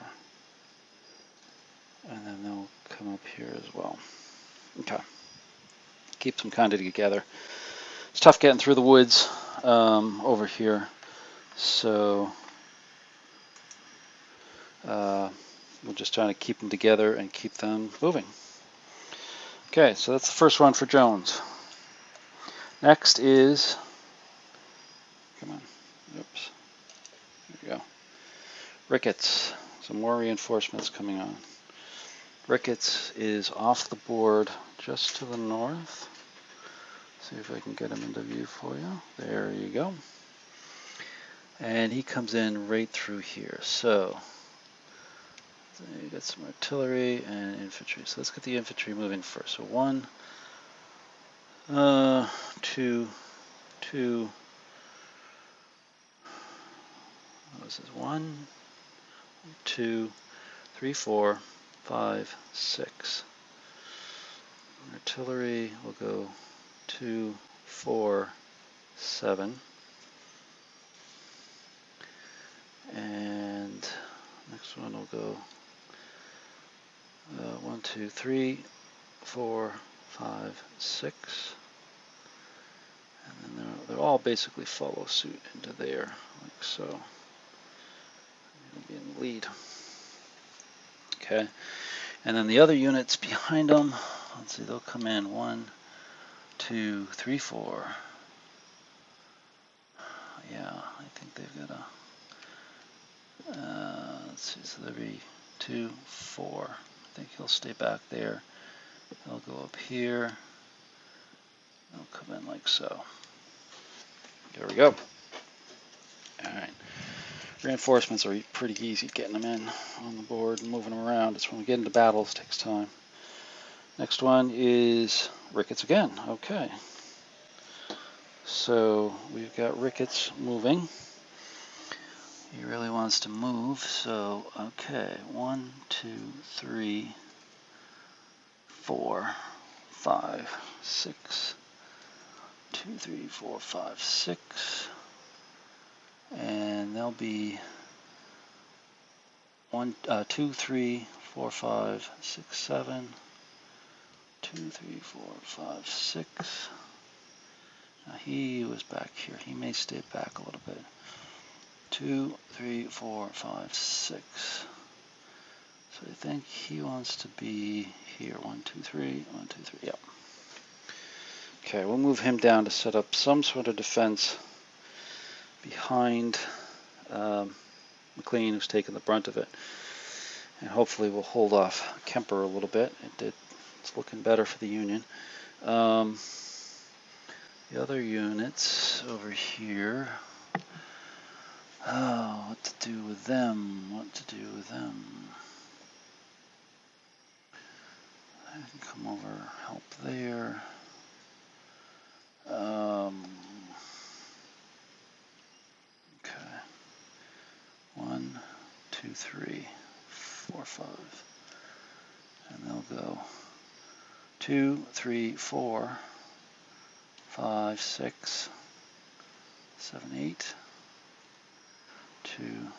And then they'll come up here as well. Okay. Keeps them kind of together. It's tough getting through the woods over here. So we're just trying to keep them together and keep them moving. Okay, so that's the first one for Jones. Next is, come on, oops, there we go. Ricketts, some more reinforcements coming on. Ricketts is off the board just to the north. See if I can get him into view for you. There you go. And he comes in right through here. So you got some artillery and infantry. So let's get the infantry moving first. So 1, 2, 2. This is 1, 2, 3, 4, 5, 6. Artillery will go 2, 4, 7. And next one will go 1, 2, 3, 4, 5, 6. And then they'll all basically follow suit into there, like so. It'll be in the lead. Okay. And then the other units behind them, let's see, they'll come in 1, 2, 3, 4. Yeah, I think they've got a, let's see, so there'll be 2, 4. I think he'll stay back there. They'll go up here. They'll come in like so. There we go. All right. Reinforcements are pretty easy getting them in on the board and moving them around. It's when we get into battles, it takes time. Next one is Ricketts again. Okay. So we've got Ricketts moving. He really wants to move. So, okay. 1, 2, 3, 4, 5, 6. 2, 3, 4, 5, 6. And there'll be 2, 3, 4, 5, 6, 7. 2, 3, 4, 5, 6. Now he was back here. He may stay back a little bit. 2, 3, 4, 5, 6. So I think he wants to be here. 1, 2, 3. 1, 2, 3. Yep. Okay, we'll move him down to set up some sort of defense behind McLean, who's taken the brunt of it. And hopefully we'll hold off Kemper a little bit. It's looking better for the Union. The other units over here, oh, what to do with them, what to do with them. I can come over, help there. Okay. 1, 2, 3, 4, 5. And they'll go 2, 3, 4, 5, 6, 7, 8. 2.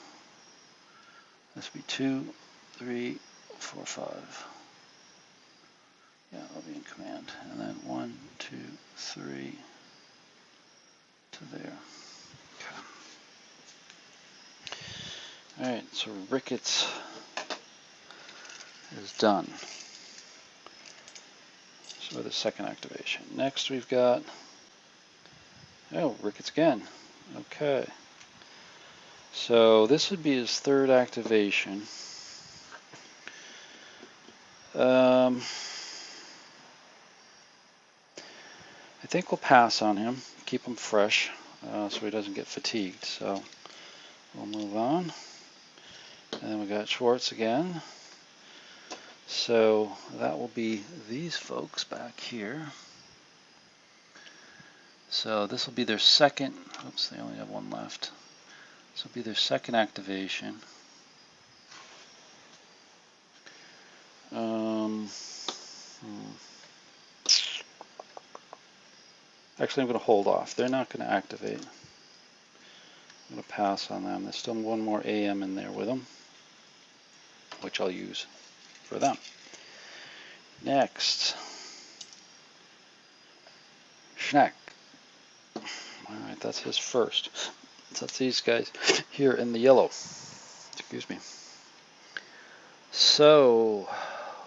This would be 2, 3, 4, 5. Yeah, I'll be in command. And then 1, 2, 3 to there. Okay. All right, so Ricketts is done. with a second activation. Next we've got, oh, Ricketts again. Okay. So this would be his third activation. I think we'll pass on him, keep him fresh, so he doesn't get fatigued. So we'll move on. And then we got Schwartz again. So that will be these folks back here. So this will be their second, oops, they only have one left. This will be their second activation. Actually, I'm going to hold off. They're not going to activate. I'm going to pass on them. There's still one more AM in there with them, which I'll use for them. Next, Schneck. Alright, that's his first. So that's these guys here in the yellow. Excuse me. So,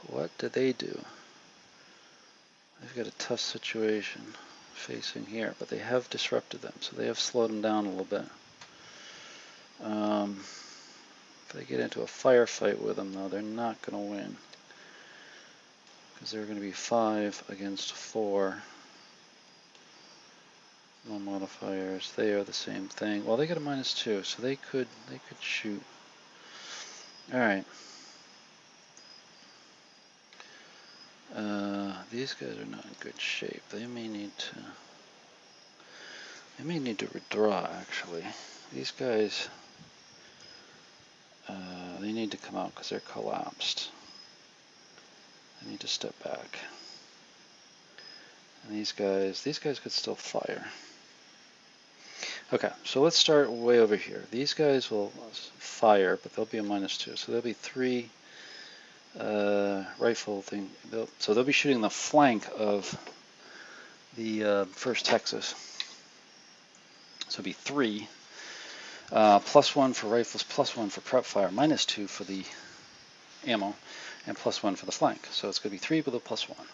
what do they do? They've got a tough situation facing here, but they have disrupted them, so they have slowed them down a little bit. If they get into a firefight with them, though, they're not going to win, because they're going to be 5 against 4. No modifiers. They are the same thing. Well, they get a -2, so they could shoot. All right. These guys are not in good shape. They may need to withdraw. Actually, these guys. They need to come out because they're collapsed. They need to step back. And these guys could still fire. Okay, so let's start way over here. These guys will fire, but they'll be a -2, so there'll be 3 rifle thing. So they'll be shooting the flank of the 1st Texas. So it'll be 3, +1 for rifles, +1 for prep fire, -2 for the ammo, and +1 for the flank. So it's going to be 3 with a +1.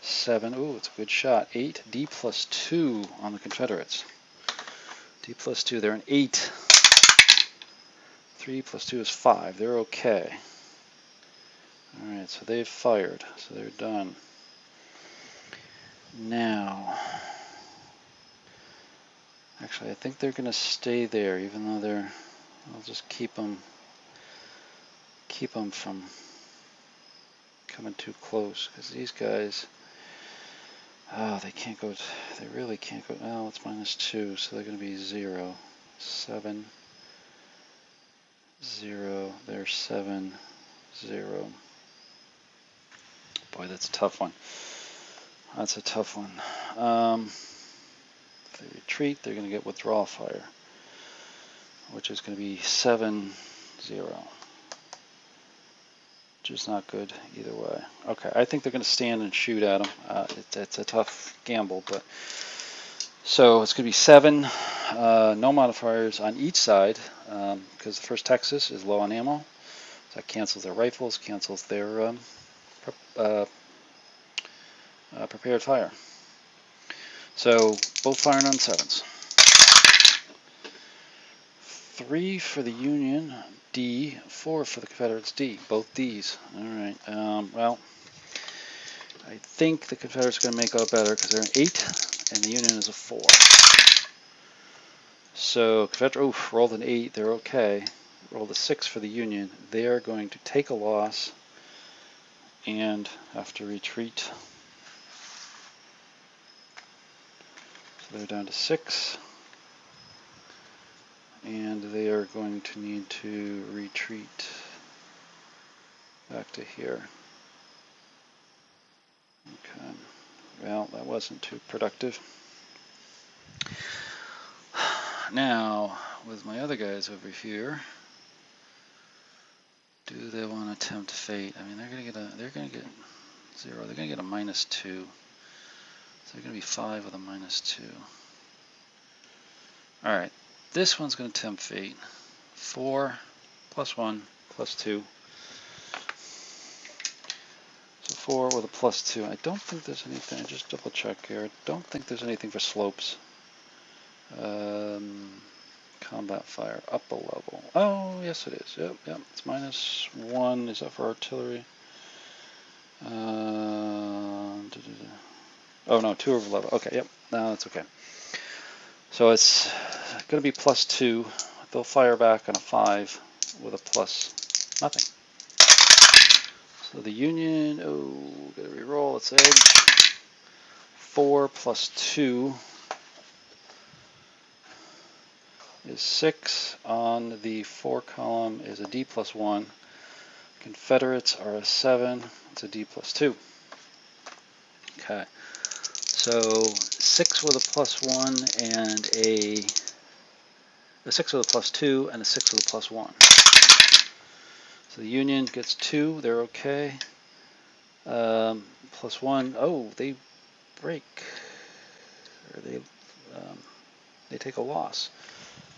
7, ooh, it's a good shot. 8, D +2 on the Confederates. D +2, they're an 8. 3 + 2 is 5. They're okay. Alright, so they've fired. So they're done. Now, actually, I think they're going to stay there, even though they're, I'll just keep them from coming too close, because these guys, they can't go, they really can't go, well, it's -2, so they're going to be 0, 7, 0, they're 7, 0. Boy, that's a tough one. That's a tough one. If they retreat, they're going to get withdrawal fire, which is going to be 7, 0. Which is not good either way. Okay, I think they're going to stand and shoot at them. It's a tough gamble, but so it's going to be 7, no modifiers on each side, because the 1st Texas is low on ammo. So that cancels their rifles, cancels their prepared fire. So both firing on 7s. 3 for the Union, D. 4 for the Confederates, D. Both Ds. All right. Well, I think the Confederates are going to make out better because they're an 8 and the Union is a 4. So Confederate, rolled an 8. They're okay. Rolled a 6 for the Union. They are going to take a loss and have to retreat. So they're down to 6. And they are going to need to retreat back to here. Okay. Well, that wasn't too productive. Now, with my other guys over here, do they want to attempt fate? I mean, they're going to get 0. They're going to get a -2. So they're going to be 5 with a -2. All right. This one's going to tempt fate. 4 +1 +2. So 4 with a +2. I don't think there's anything. Just double check here. I don't think there's anything for slopes. Combat fire up a level. Oh, yes it is. Yep, yep. It's -1. Is that for artillery? Oh no, 2 over level. Okay, yep. No, that's okay. So it's going to be +2. They'll fire back on a 5 with a plus nothing. So the Union, oh, gotta re-roll its edge. 4 plus 2 is 6. On the 4 column is a D plus 1. Confederates are a 7. It's a D plus 2. Okay. So 6 with a +1 and a 6 with a +2 and a 6 with a +1. So the Union gets 2. They're okay. +1. Oh, they break. Or they take a loss.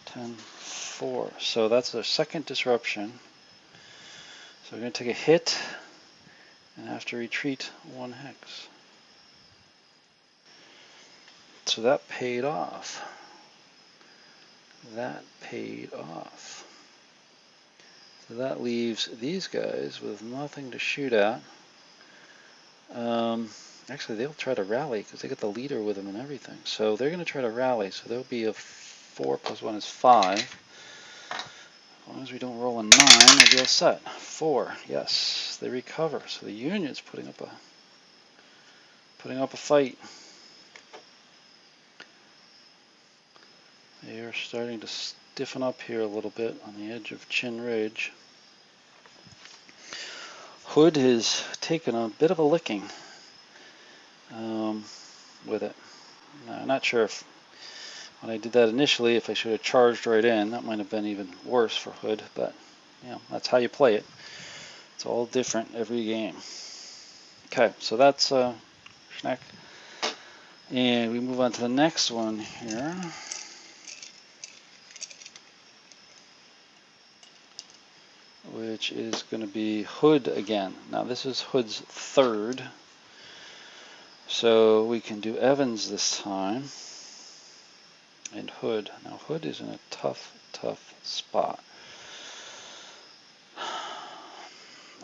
10-4. So that's their second disruption. So we're going to take a hit and have to retreat 1 hex. So that paid off. That paid off. So that leaves these guys with nothing to shoot at. Actually, they'll try to rally because they got the leader with them and everything. So they're going to try to rally. So there'll be a 4 plus 1 is 5. As long as we don't roll a 9, we'll be all set. 4, yes, they recover. So the Union's putting up a fight. They are starting to stiffen up here a little bit on the edge of Chinn Ridge. Hood has taken a bit of a licking with it. Now, I'm not sure if when I did that initially, if I should have charged right in. That might have been even worse for Hood, but you know, that's how you play it. It's all different every game. Okay, so that's Schneck. And we move on to the next one here. Which is going to be Hood again. Now this is Hood's third. So we can do Evans this time. And Hood. Now Hood is in a tough spot.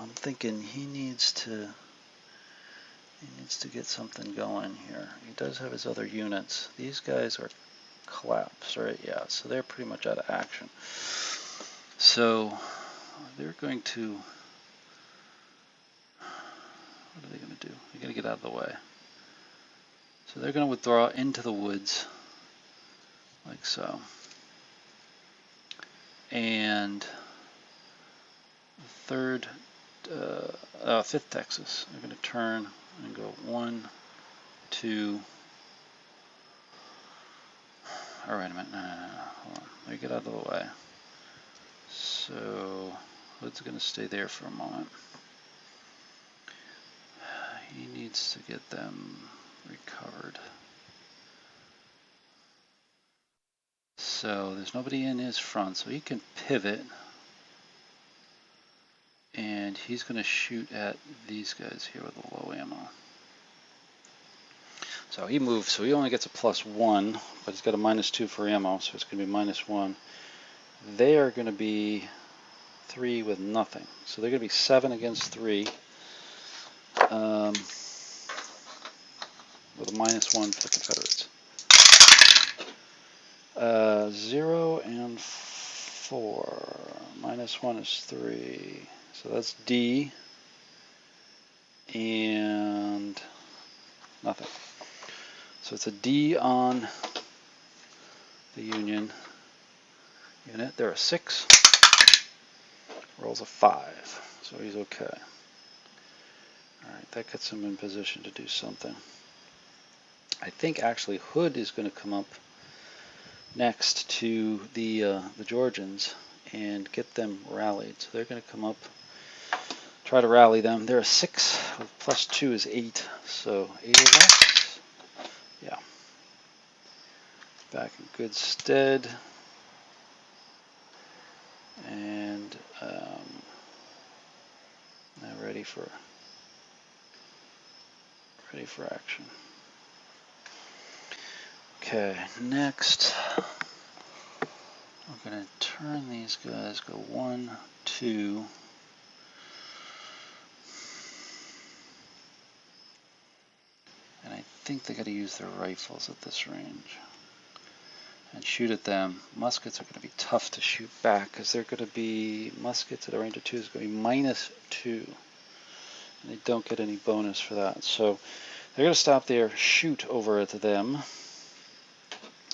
I'm thinking he needs to get something going here. He does have his other units. These guys are collapsed, right? Yeah, so they're pretty much out of action. So they're going to, what are they going to do? They're going to get out of the way. So they're going to withdraw into the woods, like so. And fifth Texas, they're going to turn and go 1, 2. All right, a minute, no, hold on. Let me get out of the way. So Hood's going to stay there for a moment. He needs to get them recovered. So there's nobody in his front, so he can pivot. And he's going to shoot at these guys here with the low ammo. So he moves, so he only gets a +1, but he's got a -2 for ammo, so it's going to be -1. They are going to be 3 with nothing. So they're going to be 7 against 3. With a -1 for the Confederates. 0 and 4. -1 is 3. So that's D. And nothing. So it's a D on the Union unit. They're a 6. Rolls a 5. So he's okay. Alright, that gets him in position to do something. I think actually Hood is going to come up next to the Georgians and get them rallied. So they're going to come up, try to rally them. They're a 6, with +2 is 8, so 8 of us. Yeah. Back in good stead. And now ready for for action. Okay, next we're going to turn these guys, go 1, 2. And I think they got to use their rifles at this range and shoot at them. Muskets are going to be tough to shoot back because they're going to be, muskets at a range of 2 is going to be -2. And they don't get any bonus for that. So they're going to stop their shoot over at them.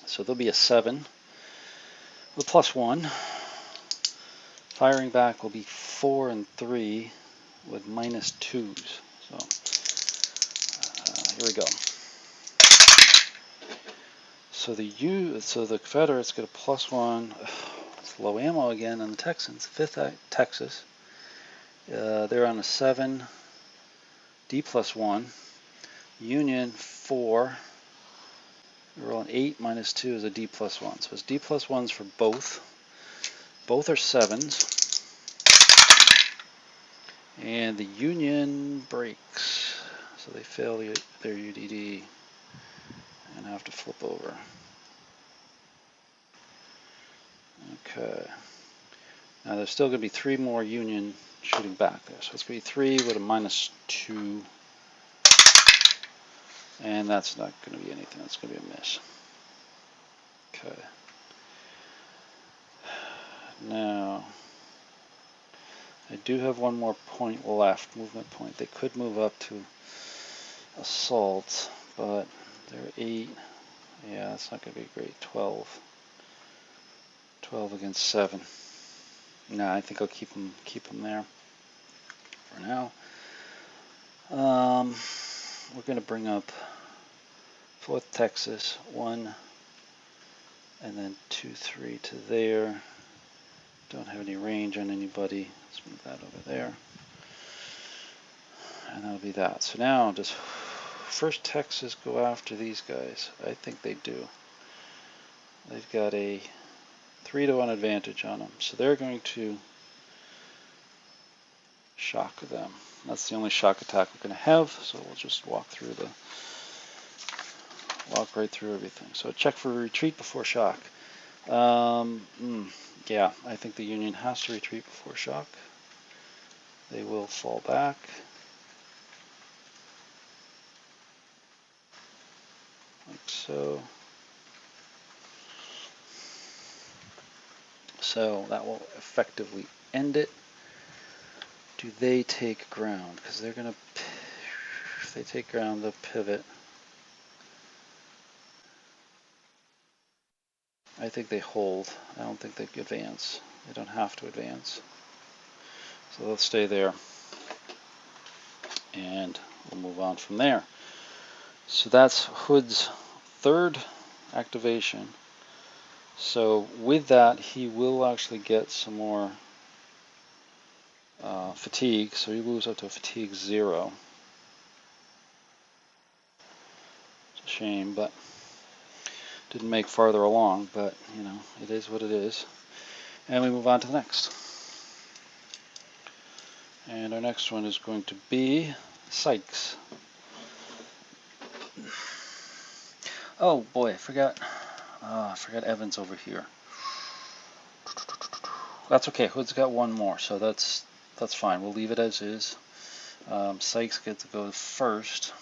So there'll be a 7 with +1. Firing back will be 4 and 3 with -2s. So here we go. So the Confederates get a +1. It's low ammo again on the Texans. 5th Texas. They're on a 7. D +1. Union 4. We're rolling 8 -2 is a D +1. So it's D +1s for both. Both are 7s. And the Union breaks. So they fail their UDD and have to flip over. Okay. Now there's still going to be 3 more Union shooting back there. So it's going to be 3 with a -2. And that's not going to be anything. That's going to be a miss. Okay. Now, I do have one more point left, movement point. They could move up to assault, but they're 8. Yeah, that's not going to be great. 12. 12 against 7. No, I think I'll keep them there for now. We're going to bring up 4th Texas, 1, and then 2, 3 to there. Don't have any range on anybody. Let's move that over there. And that'll be that. So now, does 1st Texas go after these guys? I think they do. They've got a 3-to-1 advantage on them. So they're going to shock them. That's the only shock attack we're going to have. So we'll just walk right through everything. So check for retreat before shock. Yeah, I think the Union has to retreat before shock. They will fall back. Like so. So that will effectively end it. Do they take ground? Because they're going to, if they take ground, they'll pivot. I think they hold. I don't think they advance. They don't have to advance. So they'll stay there. And we'll move on from there. So that's Hood's 3rd activation. So with that, he will actually get some more fatigue. So he moves up to a fatigue 0. It's a shame, but didn't make farther along. But you know, it is what it is. And we move on to the next. And our next one is going to be Sykes. Oh boy, I forgot Evans over here. That's okay. Hood's got 1 more, so that's fine. We'll leave it as is. Sykes gets to go first,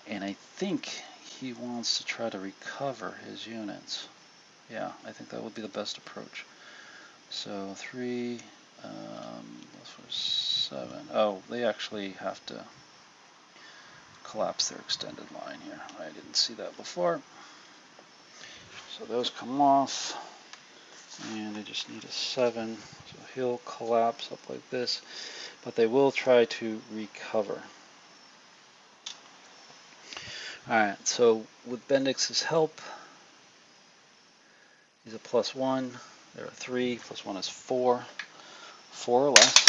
and I think he wants to try to recover his units. Yeah, I think that would be the best approach. So 3, those were 7. Oh, they actually have to collapse their extended line here. I didn't see that before. So those come off, and they just need a 7. So he'll collapse up like this, but they will try to recover. Alright, so with Bendix's help, he's a +1. There are 3. +1 is 4. 4 or less.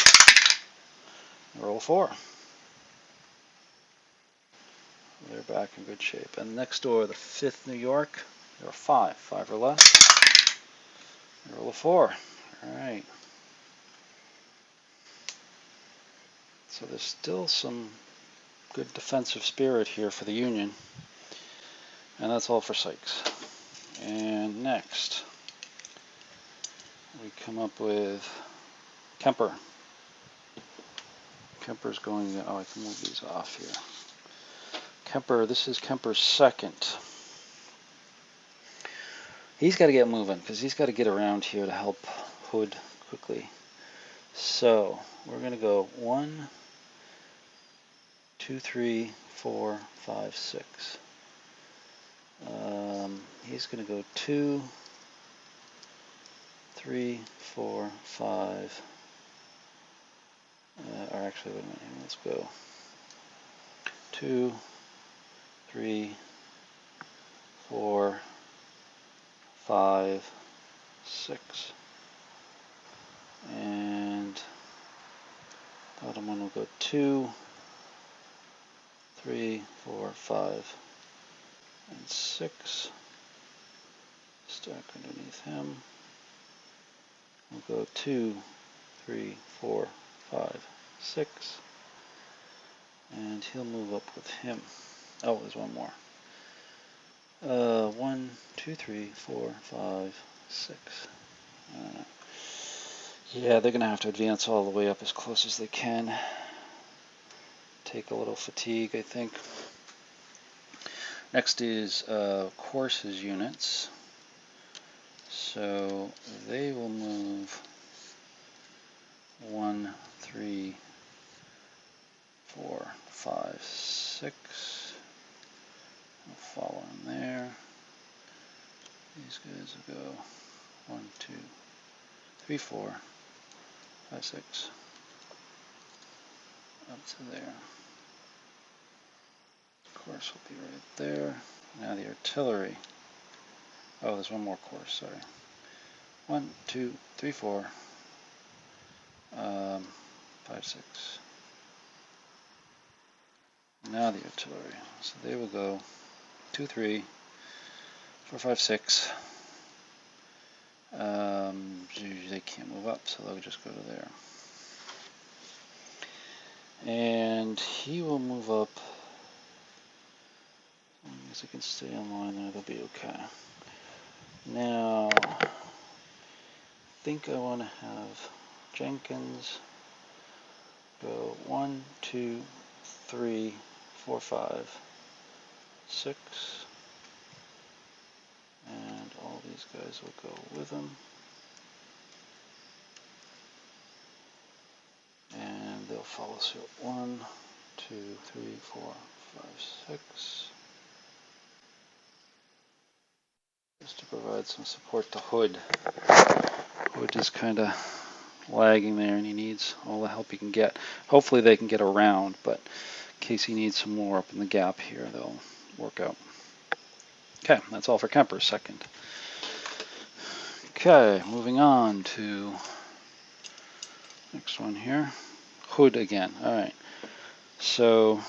Roll 4. They're back in good shape. And next door, the 5th New York, there are 5. 5 or less. Roll a 4. Alright. So there's still some good defensive spirit here for the Union. And that's all for Sykes. And next, we come up with Kemper. Kemper's going, oh, I can move these off here. Kemper, this is Kemper's second. He's got to get moving because he's got to get around here to help Hood quickly. So we're going to go 1, 2, 3, 4, 5, 6. He's going to go 2, 3, 4, 5. Or actually, wait a minute. Let's go 2, 3, 4, 5, 6. And bottom one will go 2, 3, 4, 5, and 6. Stack underneath him. We'll go 2, 3, 4, 5, 6. And he'll move up with him. Oh, there's one more. 1, 2, 3, 4, 5, 6. Yeah, they're going to have to advance all the way up as close as they can. Take a little fatigue, I think. Next is courses units. So they will move 1, 3, 4, 5, 6. We'll follow in there. These guys will go 1, 2, 3, 4, 5, 6. Up to there. Course will be right there. Now the artillery. Oh, there's one more course, sorry. 1, 2, 3, 4, 5, 6. Now the artillery. So they will go 2, 3, 4, 5, 6. They can't move up, so they'll just go to there. And he will move up. As long as he can stay in line there, they'll be okay. Now, I think I want to have Jenkins go 1, 2, 3, 4, 5, 6. And all these guys will go with him. And they'll follow suit. 1, 2, 3, 4, 5, 6. Just to provide some support to Hood. Hood is kind of lagging there and he needs all the help he can get. Hopefully they can get around, but in case he needs some more up in the gap here, they'll work out. Okay, that's all for Kemper's second. Okay, moving on to next one here. Hood again. All right. So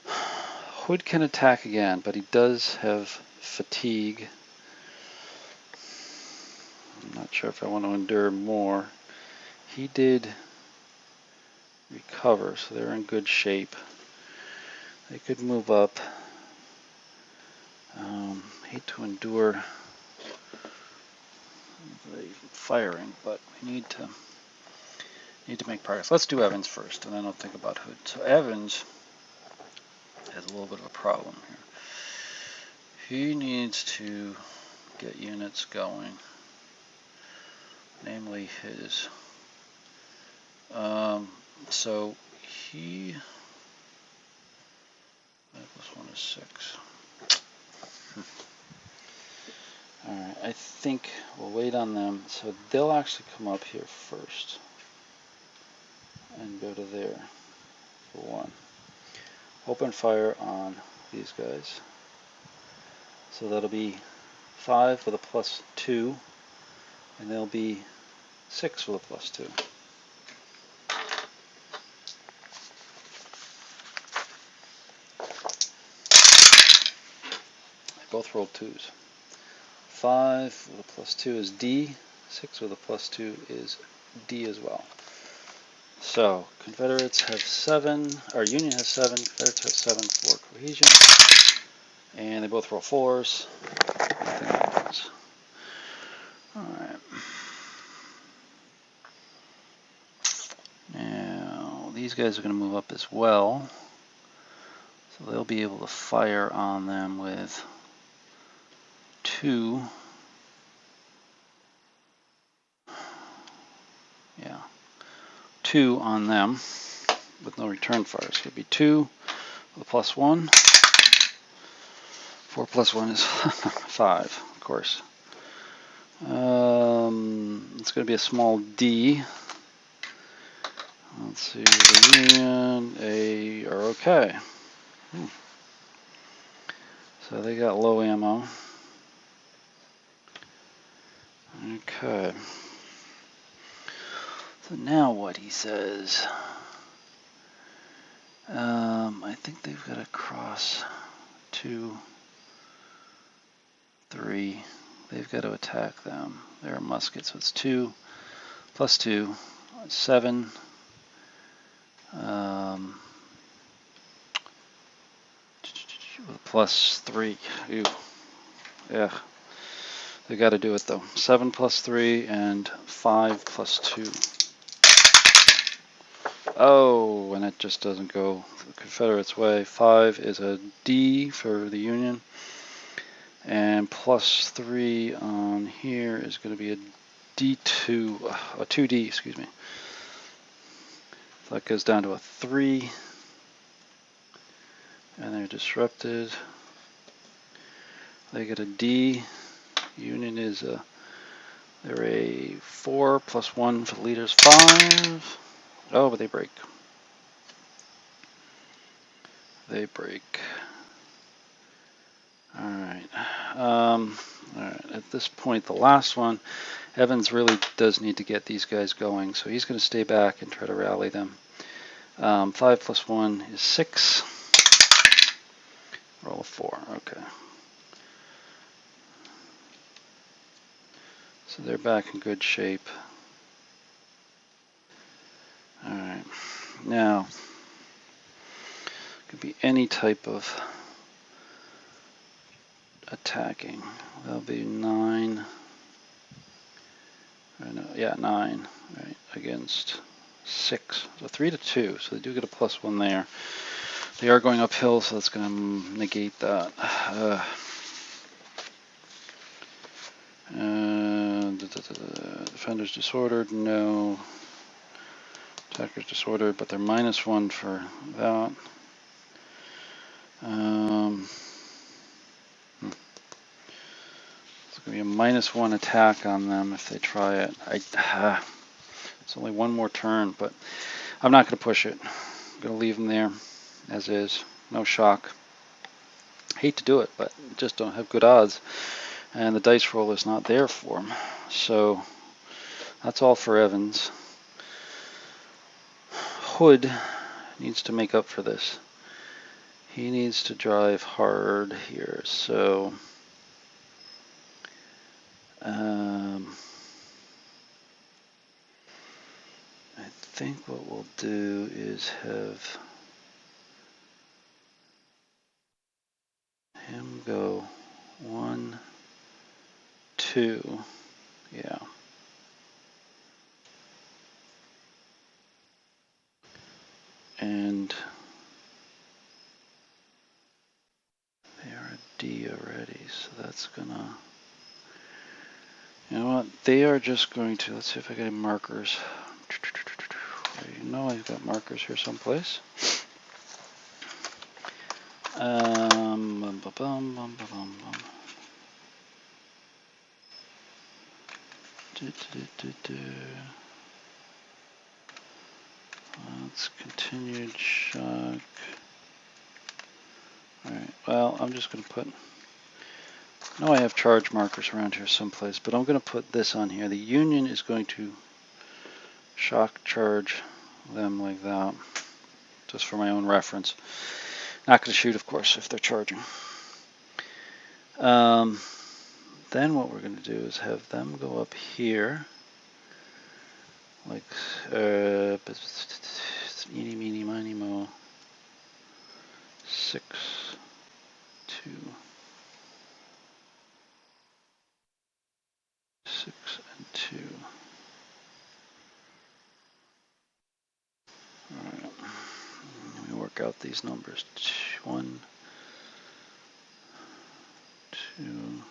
Hood can attack again, but he does have fatigue. I'm not sure if I want to endure more. He did recover, so they're in good shape. They could move up. Hate to endure the firing, but we need to make progress. Let's do Evans first, and then I'll think about Hood. So Evans has a little bit of a problem here. He needs to get units going, namely his. So he. This one is 6. Alright, I think we'll wait on them. So they'll actually come up here first and go to there for 1. Open fire on these guys. So that'll be 5 with a +2, and they'll be 6 with a +2. They both rolled 2s. 5 with a +2 is D. 6 with a +2 is D as well. So Confederates have 7, or Union has 7, Confederates have 7 for cohesion, and they both roll 4s. Nothing happens. Alright. Now, these guys are going to move up as well, so they'll be able to fire on them with 2. Yeah, 2 on them with no return fires. It could be 2 with a +1. 4 plus 1 is 5, of course. It's going to be a small D. Let's see, the Union, A are okay. So they got low ammo. Okay. So now what he says. I think they've got to cross 2, 3. They've got to attack them. They're a musket, so it's 2 plus 2, 7. Plus 3. Ew. Yeah. They got to do it though. 7 plus 3 and 5 plus 2. Oh, and it just doesn't go the Confederates' way. 5 is a D for the Union. And plus 3 on here is going to be a D2, a 2D, excuse me. So that goes down to a 3. And they're disrupted. They get a D. Union is they're a 4 plus 1 for the leaders, 5. Oh, but they break. They break. Alright. Alright, at this point, the last one, Evans really does need to get these guys going, so he's going to stay back and try to rally them. 5 plus 1 is 6. Roll a 4, okay. So they're back in good shape. Alright, now, could be any type of attacking. That'll be 9. Yeah, 9, right, against 6. So 3 to 2, so they do get a +1 there. They are going uphill, so that's going to negate that. Defender's disordered, no. Attacker's disordered, but they're -1 for that. It's going to be a -1 attack on them if they try it. It's only one more turn, but I'm not going to push it. I'm going to leave them there as is. No shock. Hate to do it, but just don't have good odds. And the dice roll is not there for him. So that's all for Evans. Hood needs to make up for this. He needs to drive hard here. So I think what we'll do is have him go 1, 2. Yeah. And they are a D already, so that's gonna, you know what, they are just going to, let's see if I get any markers. You know I've got markers here someplace. Let's continued shock. Alright, well, I'm just going to put, I know I have charge markers around here someplace, but I'm going to put this on here. The Union is going to shock charge them like that, just for my own reference. Not going to shoot, of course, if they're charging. Then what we're going to do is have them go up here. Like, eeny, meeny, miny, mo. 6, 2, 6, and 2. Alright. Let me work out these numbers. 1, 2.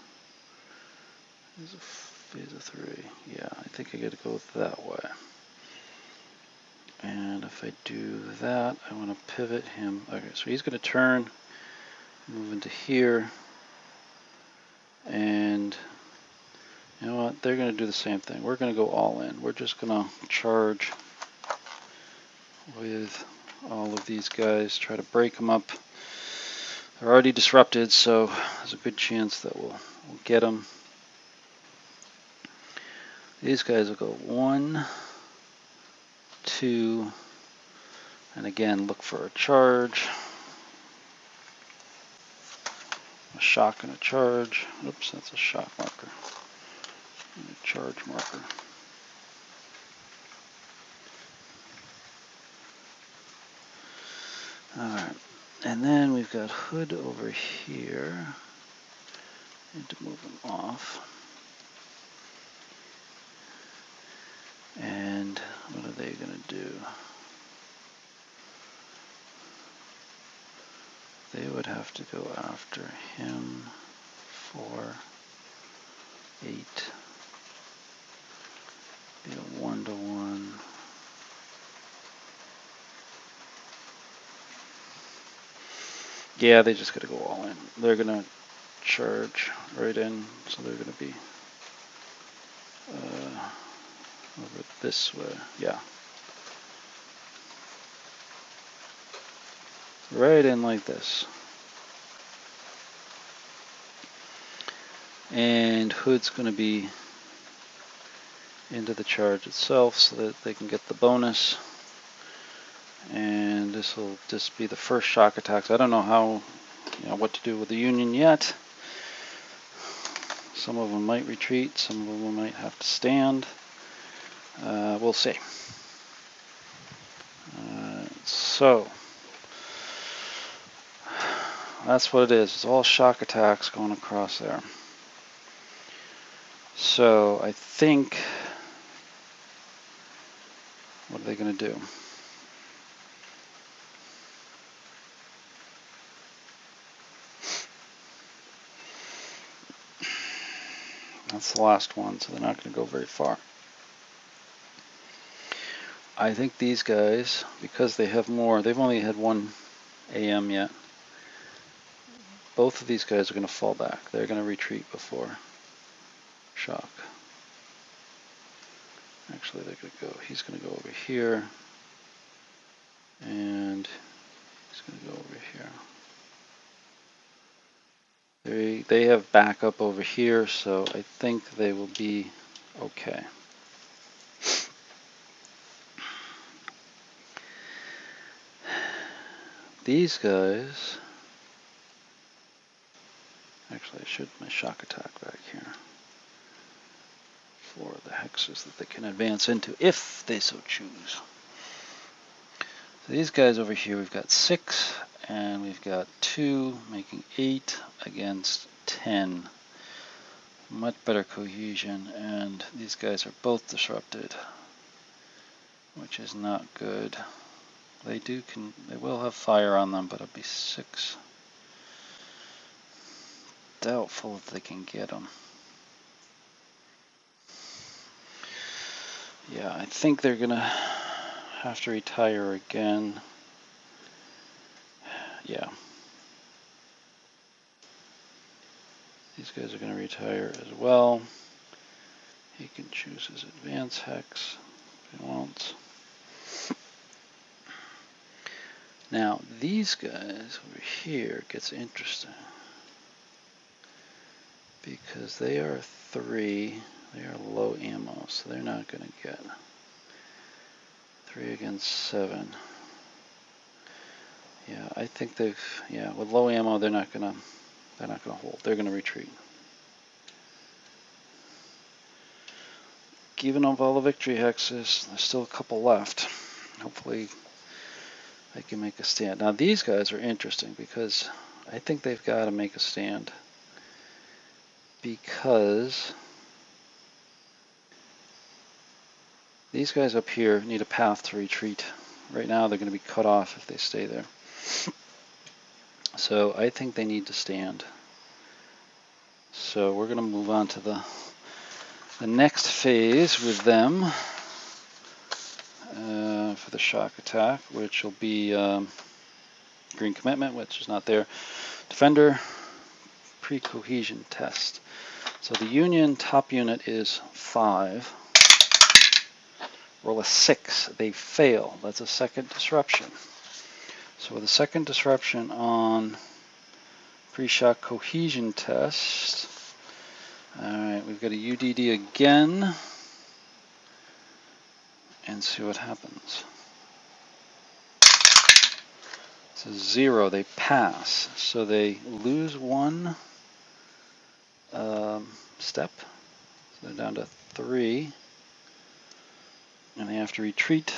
There's a phase of 3. Yeah, I think I gotta go that way. And if I do that, I want to pivot him. Okay, so he's going to turn, move into here, and you know what? They're going to do the same thing. We're going to go all in. We're just going to charge with all of these guys, try to break them up. They're already disrupted, so there's a good chance that we'll get them. These guys will go 1, 2, and again, look for a charge. A shock and a charge. Oops, that's a shock marker. And a charge marker. Alright, and then we've got Hood over here. Need to move him off. And what are they going to do? They would have to go after him for 8. Be a 1-to-1. Yeah, they just got to go all in. They're going to charge right in, so they're going to be over this way. Yeah. Right in like this. And Hood's going to be into the charge itself so that they can get the bonus. And this will just be the first shock attacks. I don't know how, what to do with the Union yet. Some of them might retreat, some of them might have to stand. We'll see. So that's what it is. It's all shock attacks going across there. So I think, what are they going to do? That's the last one, so they're not going to go very far. I think these guys, because they have more, they've only had 1 AM yet. Both of these guys are going to fall back. They're going to retreat before shock. Actually, they're going to go, he's going to go over here, and he's going to go over here. They have backup over here, so I think they will be okay. These guys, actually I should my shock attack back here for the hexes that they can advance into if they so choose. So these guys over here, we've got 6 and we've got 2, making 8 against 10. Much better cohesion, and these guys are both disrupted, which is not good. They will have fire on them, but it'll be 6. Doubtful if they can get them. Yeah, I think they're gonna have to retire again. Yeah. These guys are gonna retire as well. He can choose his advance hex if he wants. Now, these guys over here gets interesting because they are 3, they are low ammo, so they're not going to get 3 against 7. Yeah, I think with low ammo, they're not going to hold. They're going to retreat. even of all the victory hexes, there's still a couple left. Hopefully I can make a stand. Now these guys are interesting because I think they've got to make a stand. Because these guys up here need a path to retreat. Right now they're going to be cut off if they stay there. So I think they need to stand. So we're going to move on to the next phase with them for the shock attack, which will be green commitment, which is not there. Defender, pre-cohesion test. So the Union top unit is 5. Roll a 6. They fail. That's a second disruption. So with a second disruption on pre-shock cohesion test, alright, we've got a UDD again, and see what happens. It's a 0, they pass, so they lose 1 step, so they're down to 3, and they have to retreat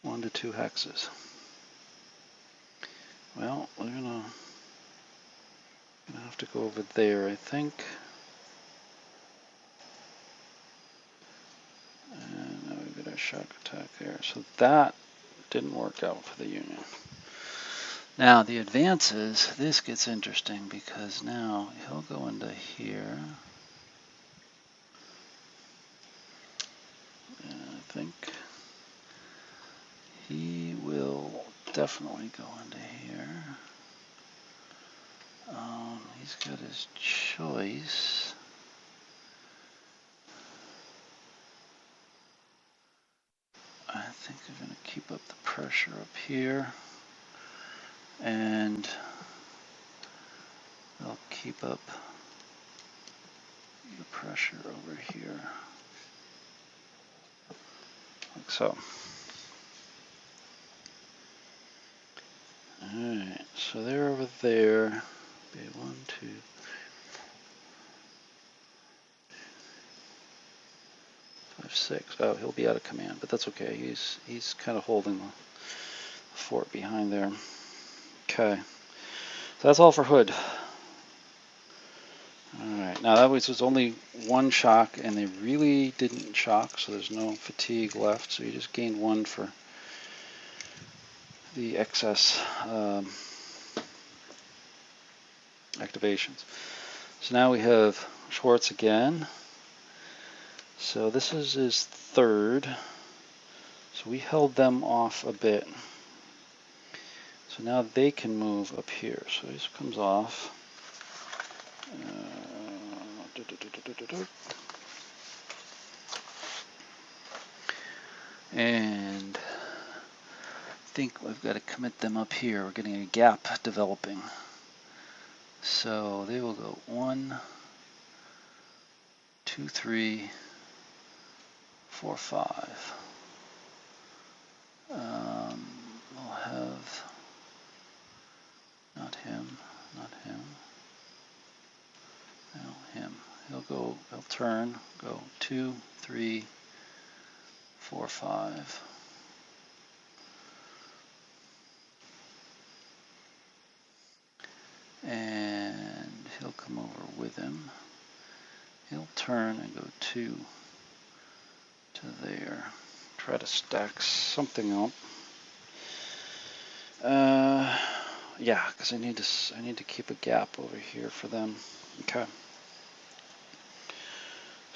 1 to 2 hexes. Well, we're gonna have to go over there, I think. And now we've got our shock attack there. So that didn't work out for the Union. Now the advances, this gets interesting because now he'll go into here. And I think he will definitely go into here. He's got his choice. I think they're going to keep up the pressure up here. And they'll keep up the pressure over here. Like so. Alright, so they're over there. Be 1, 2, 5, 6. Oh, he'll be out of command, but that's okay. He's kind of holding the fort behind there. Okay, so that's all for Hood. Alright, now that was only 1 shock, and they really didn't shock, so there's no fatigue left, so you just gained 1 for the excess activations. So now we have Schwartz again. So this is his 3rd. So we held them off a bit. So now they can move up here. So this comes off. And I think we've got to commit them up here. We're getting a gap developing. So they will go 1, 2, 3, 4, 5. We'll have not him, no, him. He'll turn, go 2, 3, 4, 5. And he'll come over with him. He'll turn and go 2 to there. Try to stack something up. Yeah, because I need to keep a gap over here for them. Okay.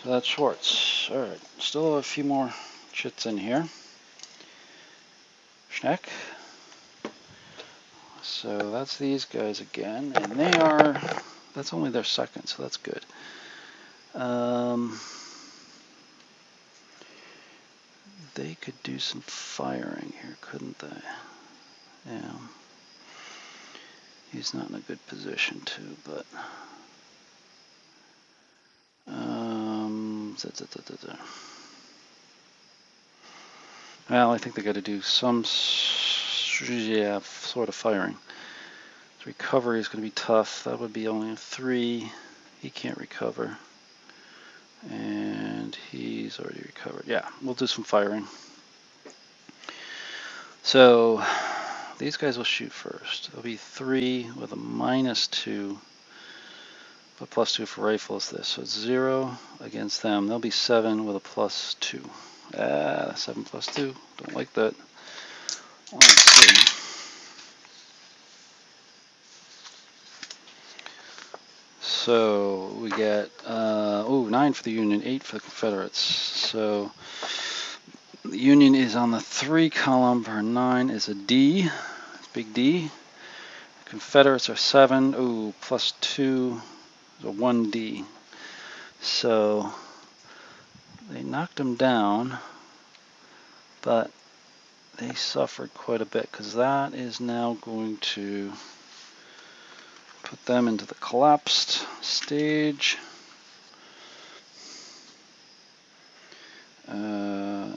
So that's Schwartz. All right. Still a few more chits in here. Schneck. So that's these guys again, and that's only their 2nd, so that's good. They could do some firing here, couldn't they? Yeah. He's not in a good position to, but well, I think they got to do some sort of firing. His recovery is going to be tough. That would be only a 3. He can't recover. And he's already recovered. Yeah, we'll do some firing. So these guys will shoot first. It'll be 3 with a -2, but +2 for rifle is this. So it's 0 against them. They'll be 7 with a +2. 7 + 2. Don't like that. Let's see. So we get 9 for the Union, 8 for the Confederates. So the Union is on the 3 column. Our 9 is a D. It's big D. The Confederates are 7. Ooh, +2 is a 1D. So they knocked them down, but they suffered quite a bit because that is now going to put them into the collapsed stage.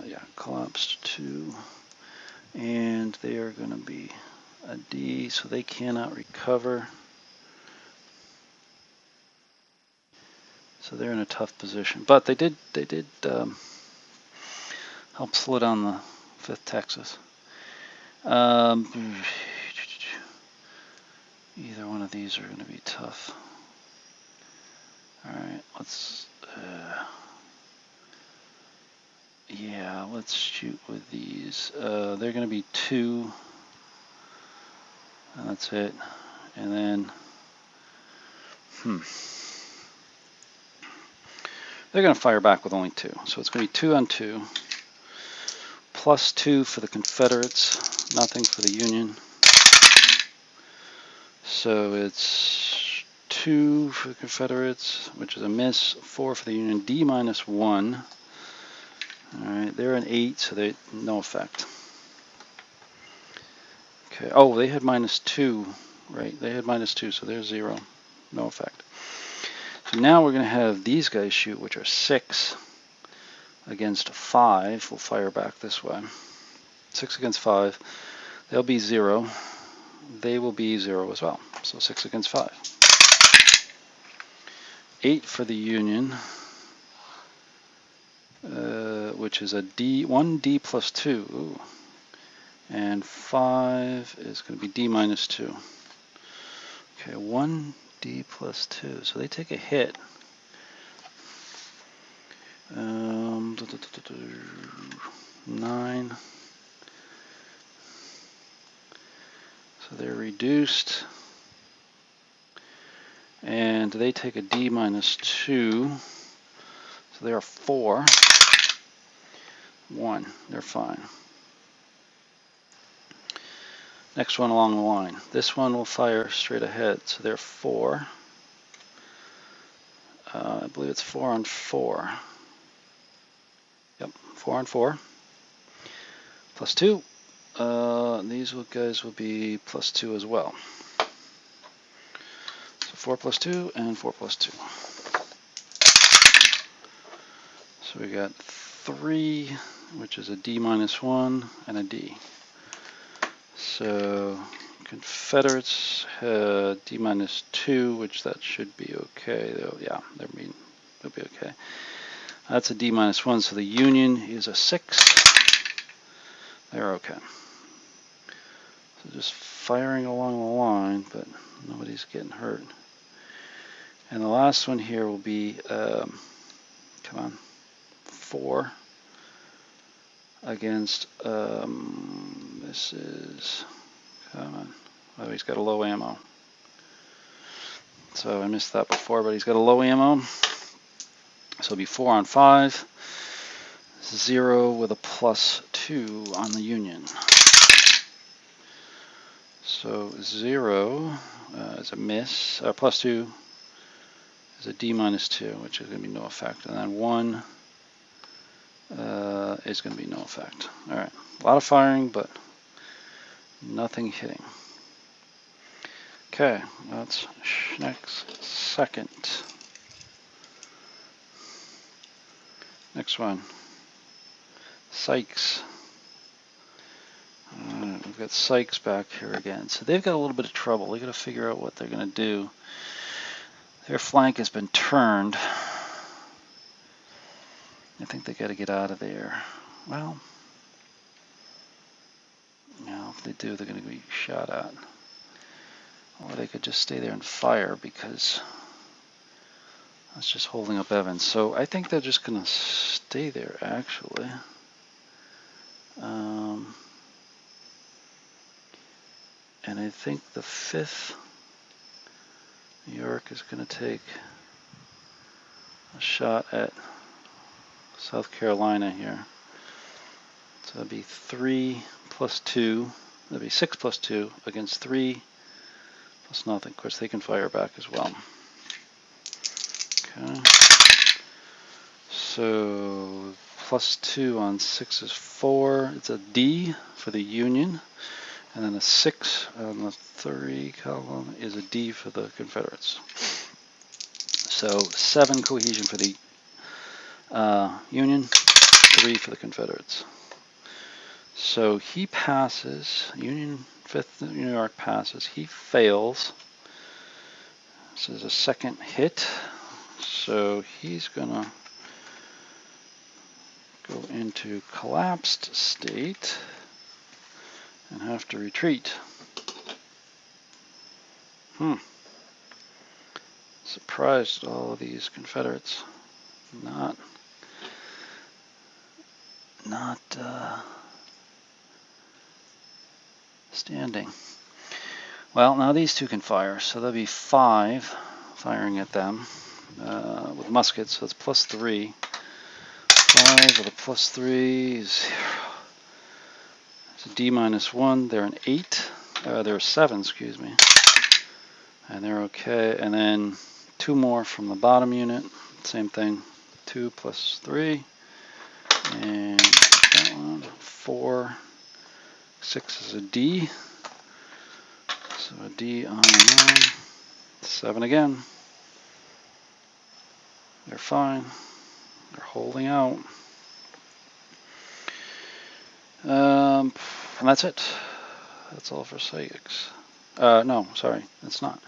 Yeah, collapsed 2. And they are going to be a D, so they cannot recover. So they're in a tough position. But they did help slow down the 5th Texas. Either one of these are going to be tough. All right, let's. Yeah, let's shoot with these. They're going to be 2. And that's it. And then, they're going to fire back with only 2. So it's going to be 2 on 2. +2 for the Confederates, nothing for the Union. So it's 2 for the Confederates, which is a miss, 4 for the Union, D -1. Alright, they're an 8, so they no effect. Okay, oh, they had -2, right? They had -2, so they're 0, no effect. So now we're going to have these guys shoot, which are 6 against 5. We'll fire back this way. 6 against 5. They'll be 0. They will be 0 as well. So 6 against 5. 8 for the Union, which is a D, 1D +2. Ooh. And 5 is going to be D -2. Okay, 1D +2. So they take a hit. 9. So they're reduced. And they take a D -2. So they are 4. 1. They're fine. Next one along the line. This one will fire straight ahead. So they're 4. I believe it's 4 on 4. Yep, 4 on 4. +2. These guys will be +2 as well. So 4 +2 and 4 +2. So we got 3, which is a D -1 and a D. So Confederates had D -2, which that should be okay. Yeah, they'll be okay. That's a D -1, so the Union is a 6. They're okay. So just firing along the line, but nobody's getting hurt. And the last one here will be, come on, 4 against, this is, come on, oh, he's got a low ammo. So I missed that before, but he's got a low ammo. So it'll be 4 on 5, 0 with a +2 on the Union. So 0 is a miss, +2 is a D -2, which is going to be no effect. And then 1 is going to be no effect. All right, a lot of firing, but nothing hitting. Okay, that's next second. Next one, Sykes. We've got Sykes back here again. So they've got a little bit of trouble. They've got to figure out what they're going to do. Their flank has been turned. I think they got to get out of there. Well, if they do, they're going to be shot at. Or they could just stay there and fire, because that's just holding up Evans. So I think they're just going to stay there, actually. And I think the 5th New York is going to take a shot at South Carolina here. So that'd be 3 plus 2. That'd be 6 plus 2 against 3 plus nothing. Of course, they can fire back as well. Okay. So plus 2 on 6 is 4. It's a D for the Union. And then a 6 on the 3 column is a D for the Confederates. So 7 cohesion for the Union, 3 for the Confederates. So he passes, Union 5th New York passes, he fails. This is a second hit, so he's gonna go into collapsed state and have to retreat. Surprised all of these Confederates not standing. Well, now these two can fire, so there'll be 5 firing at them with muskets, so it's plus 3. 5 with a plus 3 is 0. It's a D minus 1. They're an 8. They're a 7, excuse me. And they're okay. And then 2 more from the bottom unit. Same thing. 2 plus 3. And that one. 4. 6 is a D. So a D on 9. 7 again. They're fine. They're holding out. And that's it. That's all for Sykes. No, sorry, that's not.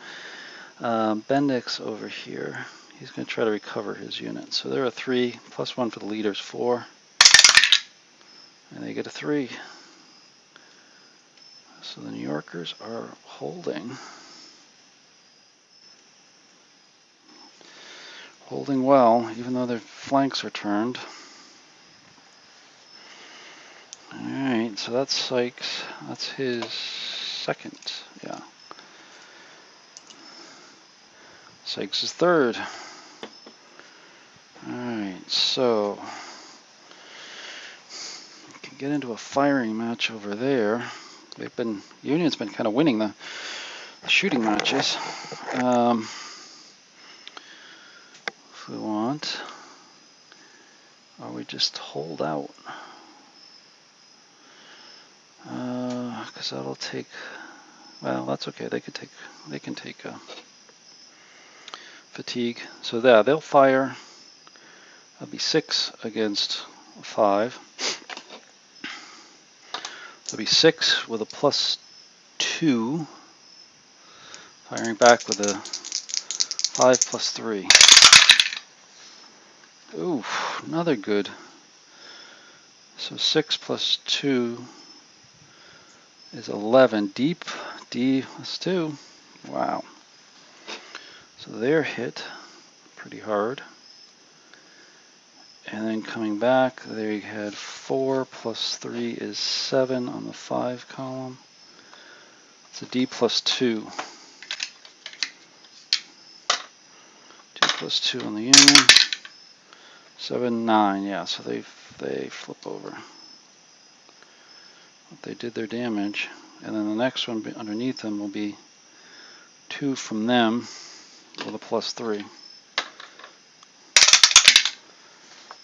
Bendix over here, he's going to try to recover his unit. So they're a 3, plus 1 for the leaders, 4. And they get a 3. So the New Yorkers are holding. Holding well, even though their flanks are turned. Alright, so that's Sykes. That's his second, yeah. Sykes is third. Alright, so we can get into a firing match over there. Union's been kind of winning the shooting matches. If we want, or we just hold out. Because that'll take, well, that's okay. They can take fatigue. So there, they'll fire. That'll be 6 against 5. That'll be 6 with a plus 2. Firing back with a 5 plus 3. Ooh, another good. So 6 plus 2 is 11. Deep, D plus 2. Wow. So they're hit pretty hard. And then coming back, they had 4 plus 3 is 7 on the 5 column. It's a D plus 2. 2 plus 2 on the Union. 7, 9, yeah, so they flip over. But they did their damage. And then the next one underneath them will be 2 from them with a plus 3.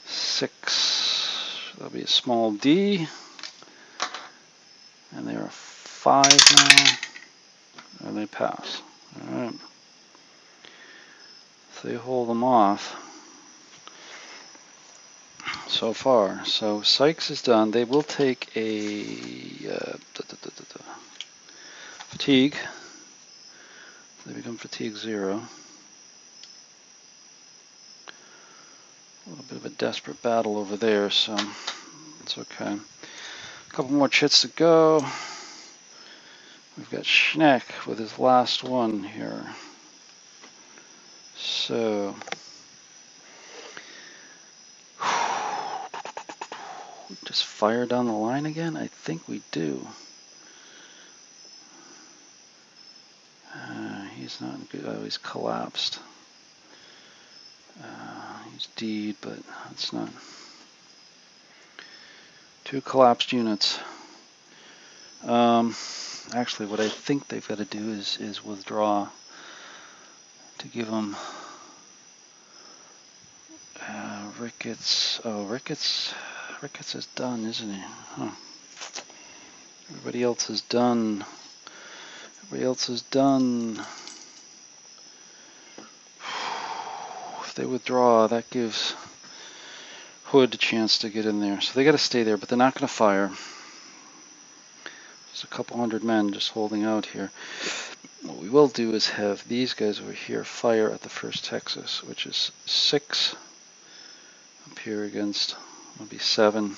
6, that'll be a small D. And they're a 5 now. And they pass. Alright. So they hold them off. So far. So Sykes is done. They will take a fatigue. They become fatigue 0. little bit of a desperate battle over there, so it's okay. A couple more chits to go. We've got Schneck with his last one here. So, just fire down the line again? I think we do. He's not good. Oh, he's collapsed. He's D'd, but that's not. 2 collapsed units. Actually, what I think they've got to do is withdraw to give them Ricketts. Oh, Ricketts is done, isn't he? Huh. Everybody else is done. Everybody else is done. If they withdraw, that gives Hood a chance to get in there. So they got to stay there, but they're not going to fire. There's a couple hundred men just holding out here. What we will do is have these guys over here fire at the 1st Texas, which is 6 up here against, will be 7.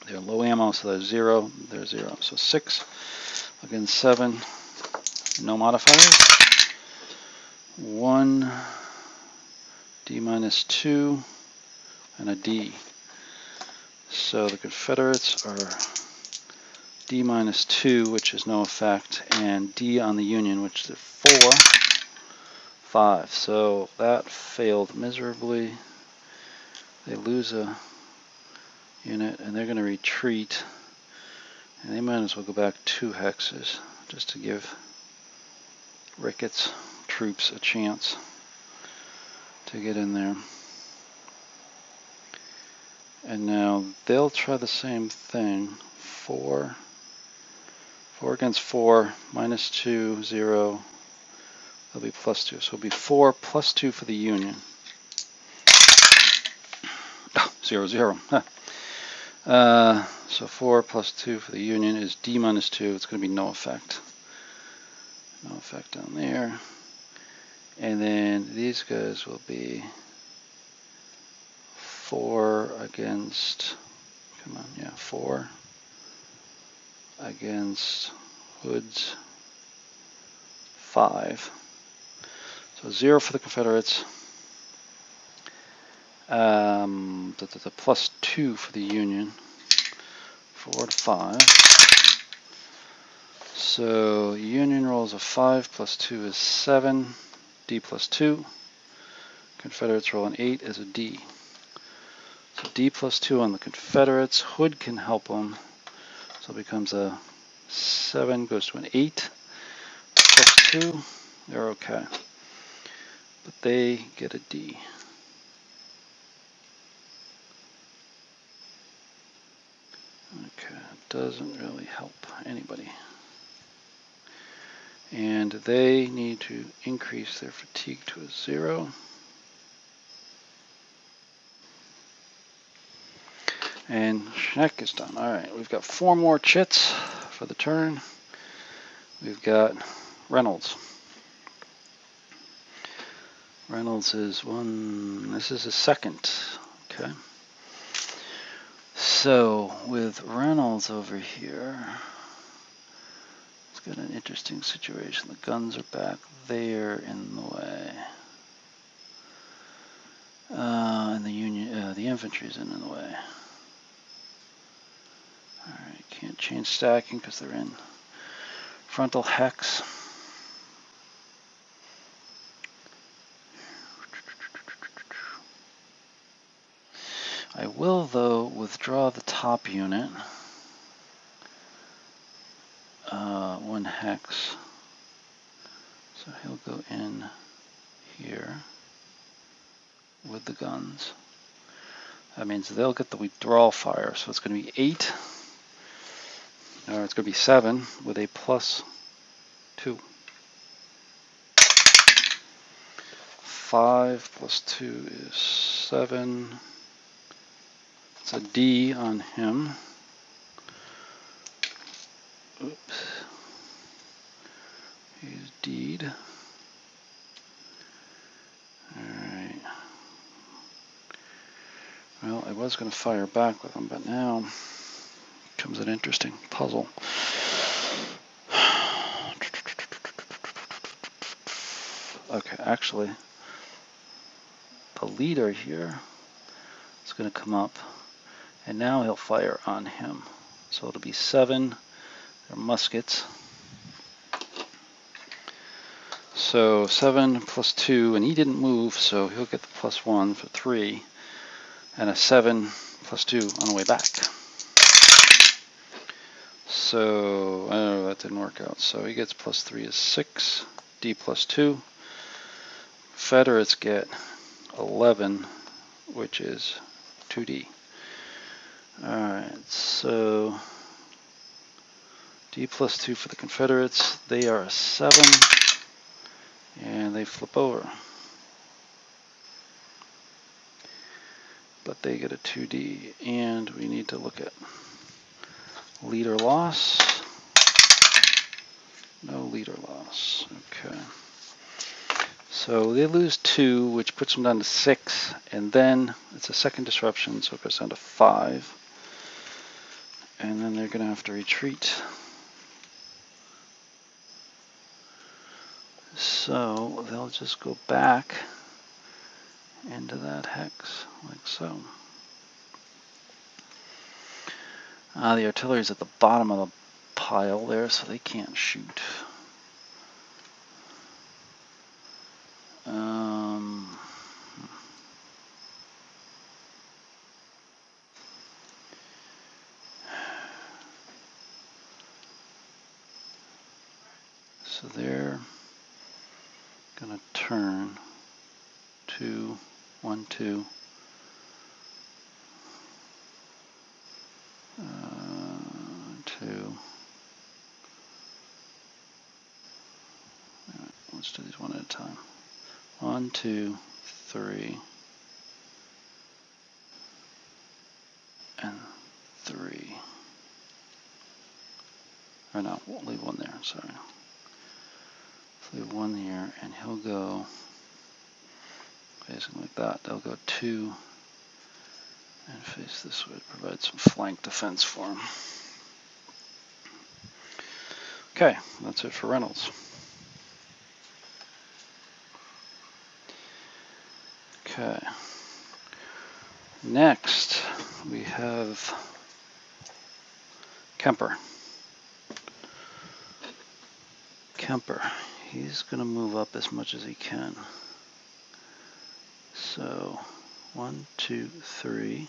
They're low ammo, so they're 0. They're 0. So 6 against 7. No modifiers. 1, D-2, and a D. So the Confederates are D-2, which is no effect, and D on the Union, which is 4, 5. So that failed miserably. They lose a unit, and they're going to retreat. And they might as well go back 2 hexes, just to give Ricketts' troops a chance to get in there. And now they'll try the same thing. 4 against 4, -2, 0. That'll be +2. So it'll be 4 +2 for the Union. Oh, 0, 0. So 4 +2 for the Union is D-2. It's going to be no effect. No effect down there. And then these guys will be 4 against, come on, yeah, 4 against Hood's 5. So 0 for the Confederates. +2 for the Union. 4 to 5. So Union rolls a 5 +2 is 7. D +2. Confederates roll an 8 as a D. So D +2 on the Confederates. Hood can help them. So it becomes a 7 goes to an 8. +2. They're okay. But they get a D. Okay, doesn't really help anybody. And they need to increase their fatigue to a 0. And Schneck is done. All right, we've got 4 more chits for the turn. We've got Reynolds. Reynolds is 1, this is his 2nd. Okay. So with Reynolds over here, it's got an interesting situation. The guns are back there in the way. And the infantry's in the way. Alright, can't change stacking because they're in frontal hex. I will, though, withdraw the top unit. 1 hex. So he'll go in here with the guns. That means they'll get the withdrawal fire. So it's going to be 8. Or it's going to be 7 with a +2. 5 +2 is 7. It's a D on him. Oops. He's D'd. Alright. Well, I was going to fire back with them, but now comes an interesting puzzle. Okay, actually, the leader here is going to come up, and now he'll fire on him. So it'll be 7. They're muskets. So 7 plus 2, and he didn't move, so he'll get the +1 for 3, and a 7 plus 2 on the way back. So, oh, that didn't work out. So he gets +3 is 6, D plus 2. Confederates get 11, which is 2D. Alright, so D plus 2 for the Confederates. They are a 7, and they flip over. But they get a 2D, and we need to look at leader loss. No leader loss. Okay. So they lose 2, which puts them down to 6, and then it's a second disruption, so it goes down to 5. And then they're going to have to retreat. So they'll just go back into that hex, like so. The artillery's at the bottom of the pile there, so they can't shoot. So they're gonna turn 2, 1, 2. 2. Let's do these one at a time. 1, 2, 3, and 3. Or no, we'll leave 1 there, sorry. Let's leave 1 here, and he'll go facing like that. They'll go 2 and face this way to provide some flank defense for him. Okay, that's it for Reynolds. Okay. Next, we have Kemper. Kemper, he's going to move up as much as he can. So 1, 2, 3,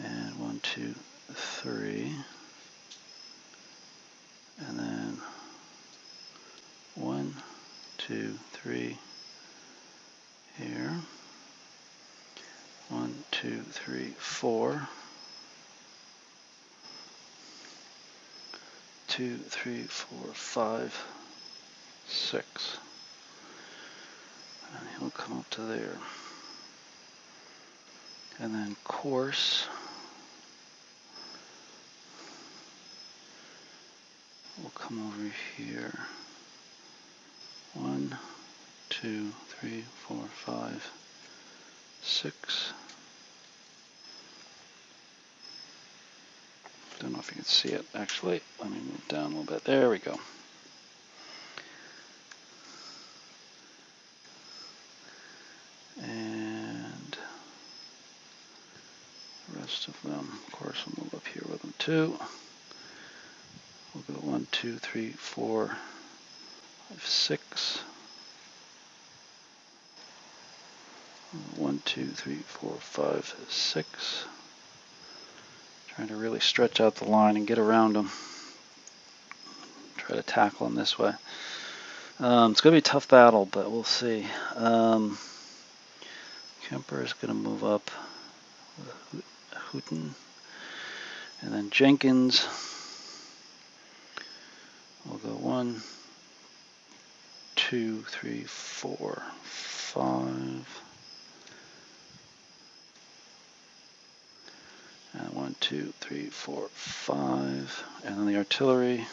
and 1, 2, 3, and then 1, 2, 3 here. 1, 2, 3, 4. 2, 3, 4, 5, 6. And he'll come up to there. And then course will come over here. 1, 2, 3, 4, 5, 6. Don't know if you can see it actually. Let me move down a little bit. There we go. And the rest of them, of course, will move up here with them too. We'll go 1, 2, 3, 4, 5, 6. 1, 2, 3, 4, 5, 6. Trying to really stretch out the line and get around them. Try to tackle them this way. It's going to be a tough battle, but we'll see. Kemper is going to move up with Houghton. And then Jenkins will go 1, 2, 3, 4, 5. And 1, 2, 3, 4, 5. And then the artillery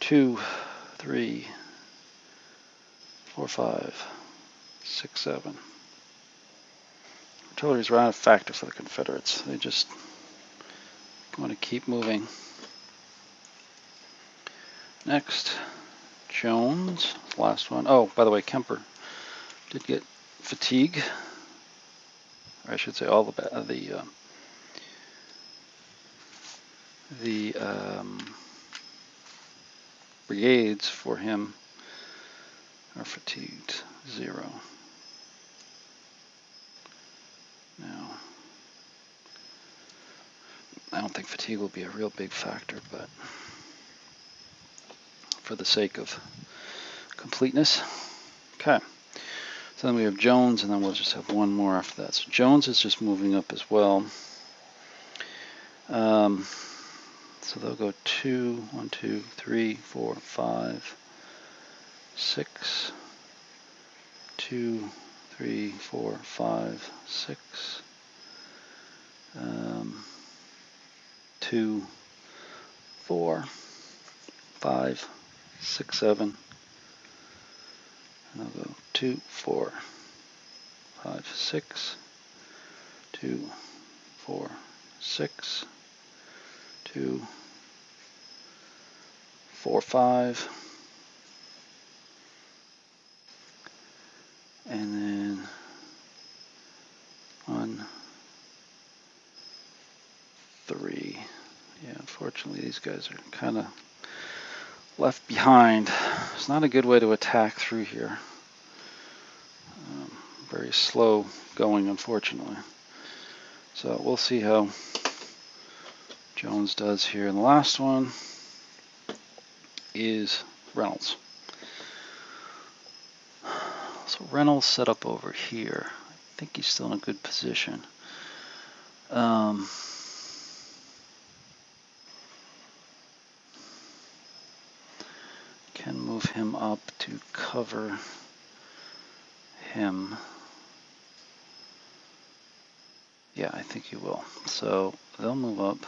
2, 3, 4, 5, 6, 7. artillery's not a factor for the Confederates. They just want to keep moving. Next, Jones, last one. Oh, by the way, Kemper did get fatigue. Or I should say all the brigades for him are fatigued, 0. Now, I don't think fatigue will be a real big factor, but for the sake of completeness. Okay, so then we have Jones, and then we'll just have one more after that. So Jones is just moving up as well. So they'll go 2, 1, 2, 3, 4, 5, 6, 2, 3, 4, 5, 6, 2, 4, 5, 6, 7, and I'll go 2, 4, 5, 6, 2, 4, 6, 2, 4, 5, and then 1, 3. Yeah, unfortunately these guys are kind of left behind. It's not a good way to attack through here. Very slow going, unfortunately. So we'll see how Jones does here. And the last one is Reynolds. So Reynolds set up over here. I think he's still in a good position. Can move him up to cover him. Yeah, I think he will. So they'll move up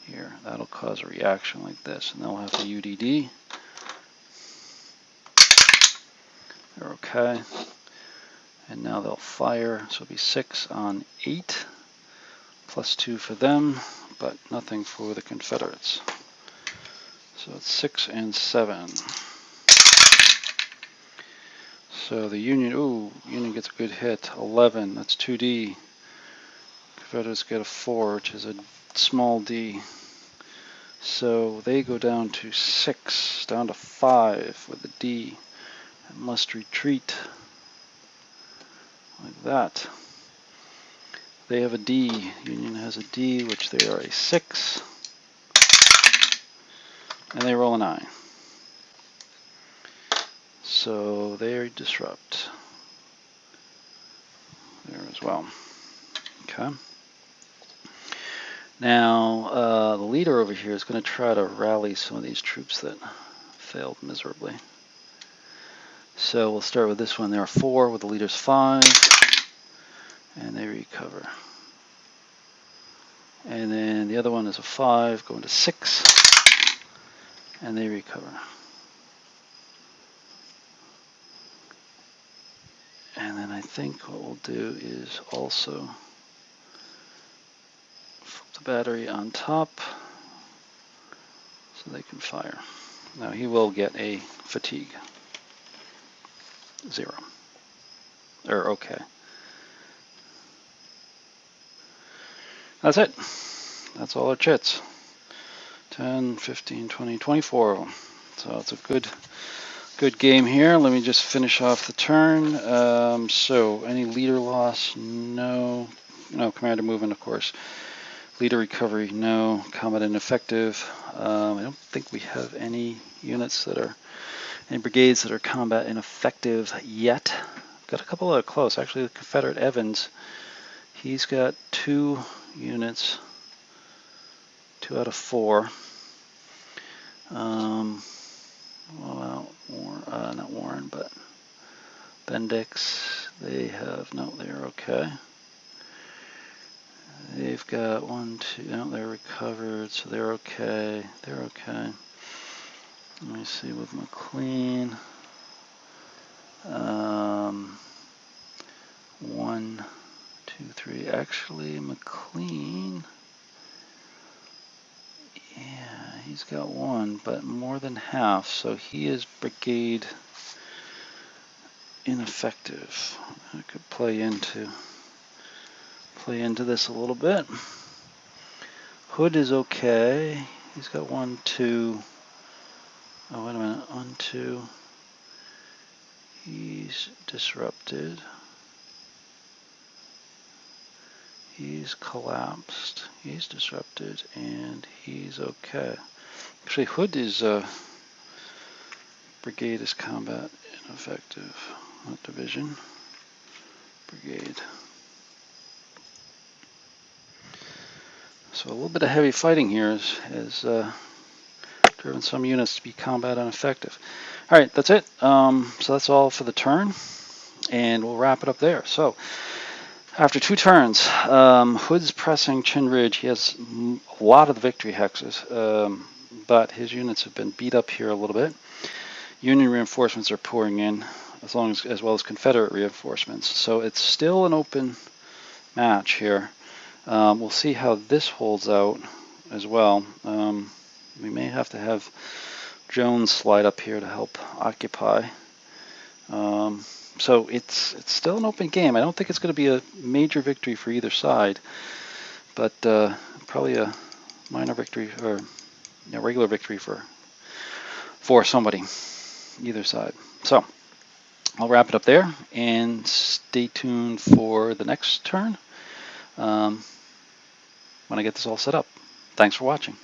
here. That'll cause a reaction like this, and they'll have the UDD. They're okay. And now they'll fire, so it'll be 6 on 8, plus 2 for them, but nothing for the Confederates. So it's 6 and 7. So the Union gets a good hit, 11, that's 2D. Confederates get a 4, which is a small d. So they go down to 6, down to 5 with a d, and must retreat like that. They have a D. Union has a D, which they are a 6. And they roll a 9. So they disrupt there as well. Okay. Now, the leader over here is going to try to rally some of these troops that failed miserably. So we'll start with this one. There are 4 with the leader's 5. And they recover. And then the other one is a 5 going to 6. And they recover. And then I think what we'll do is also flip the battery on top so they can fire. Now he will get a fatigue. 0. Or okay. That's it. That's all our chits. 10, 15, 20, 24 of them. So it's a good game here. Let me just finish off the turn. So any leader loss? No. No, commander movement, of course. Leader recovery? No. Combat ineffective? I don't think we have any units that are, any brigades that are combat ineffective yet. Got a couple that are close. Actually, the Confederate Evans, he's got 2 units, 2 out of 4. Well, not Warren, but Bendix, they have, no, they're okay. They've got 1, 2, no, they're recovered, so they're okay. They're okay. Let me see with McLean. 1, 2, 3. Actually, McLean, yeah, he's got 1, but more than half, so he is brigade ineffective. I could play into this a little bit. Hood is okay. He's got 1, 2. Oh, wait a minute. 1, 2. He's disrupted. He's collapsed. He's disrupted, and he's okay. Actually, Hood is brigade is combat ineffective, not division. Brigade. So a little bit of heavy fighting here has driven some units to be combat ineffective. All right, that's it. So that's all for the turn, and we'll wrap it up there. So after 2 turns, Hood's pressing Chinn Ridge. He has a lot of the victory hexes, but his units have been beat up here a little bit. Union reinforcements are pouring in, as well as Confederate reinforcements. So it's still an open match here. We'll see how this holds out as well. We may have to have Jones slide up here to help occupy. So it's still an open game. I don't think it's going to be a major victory for either side, but probably a minor victory or a regular victory for somebody, either side. So I'll wrap it up there and stay tuned for the next turn when I get this all set up. Thanks for watching.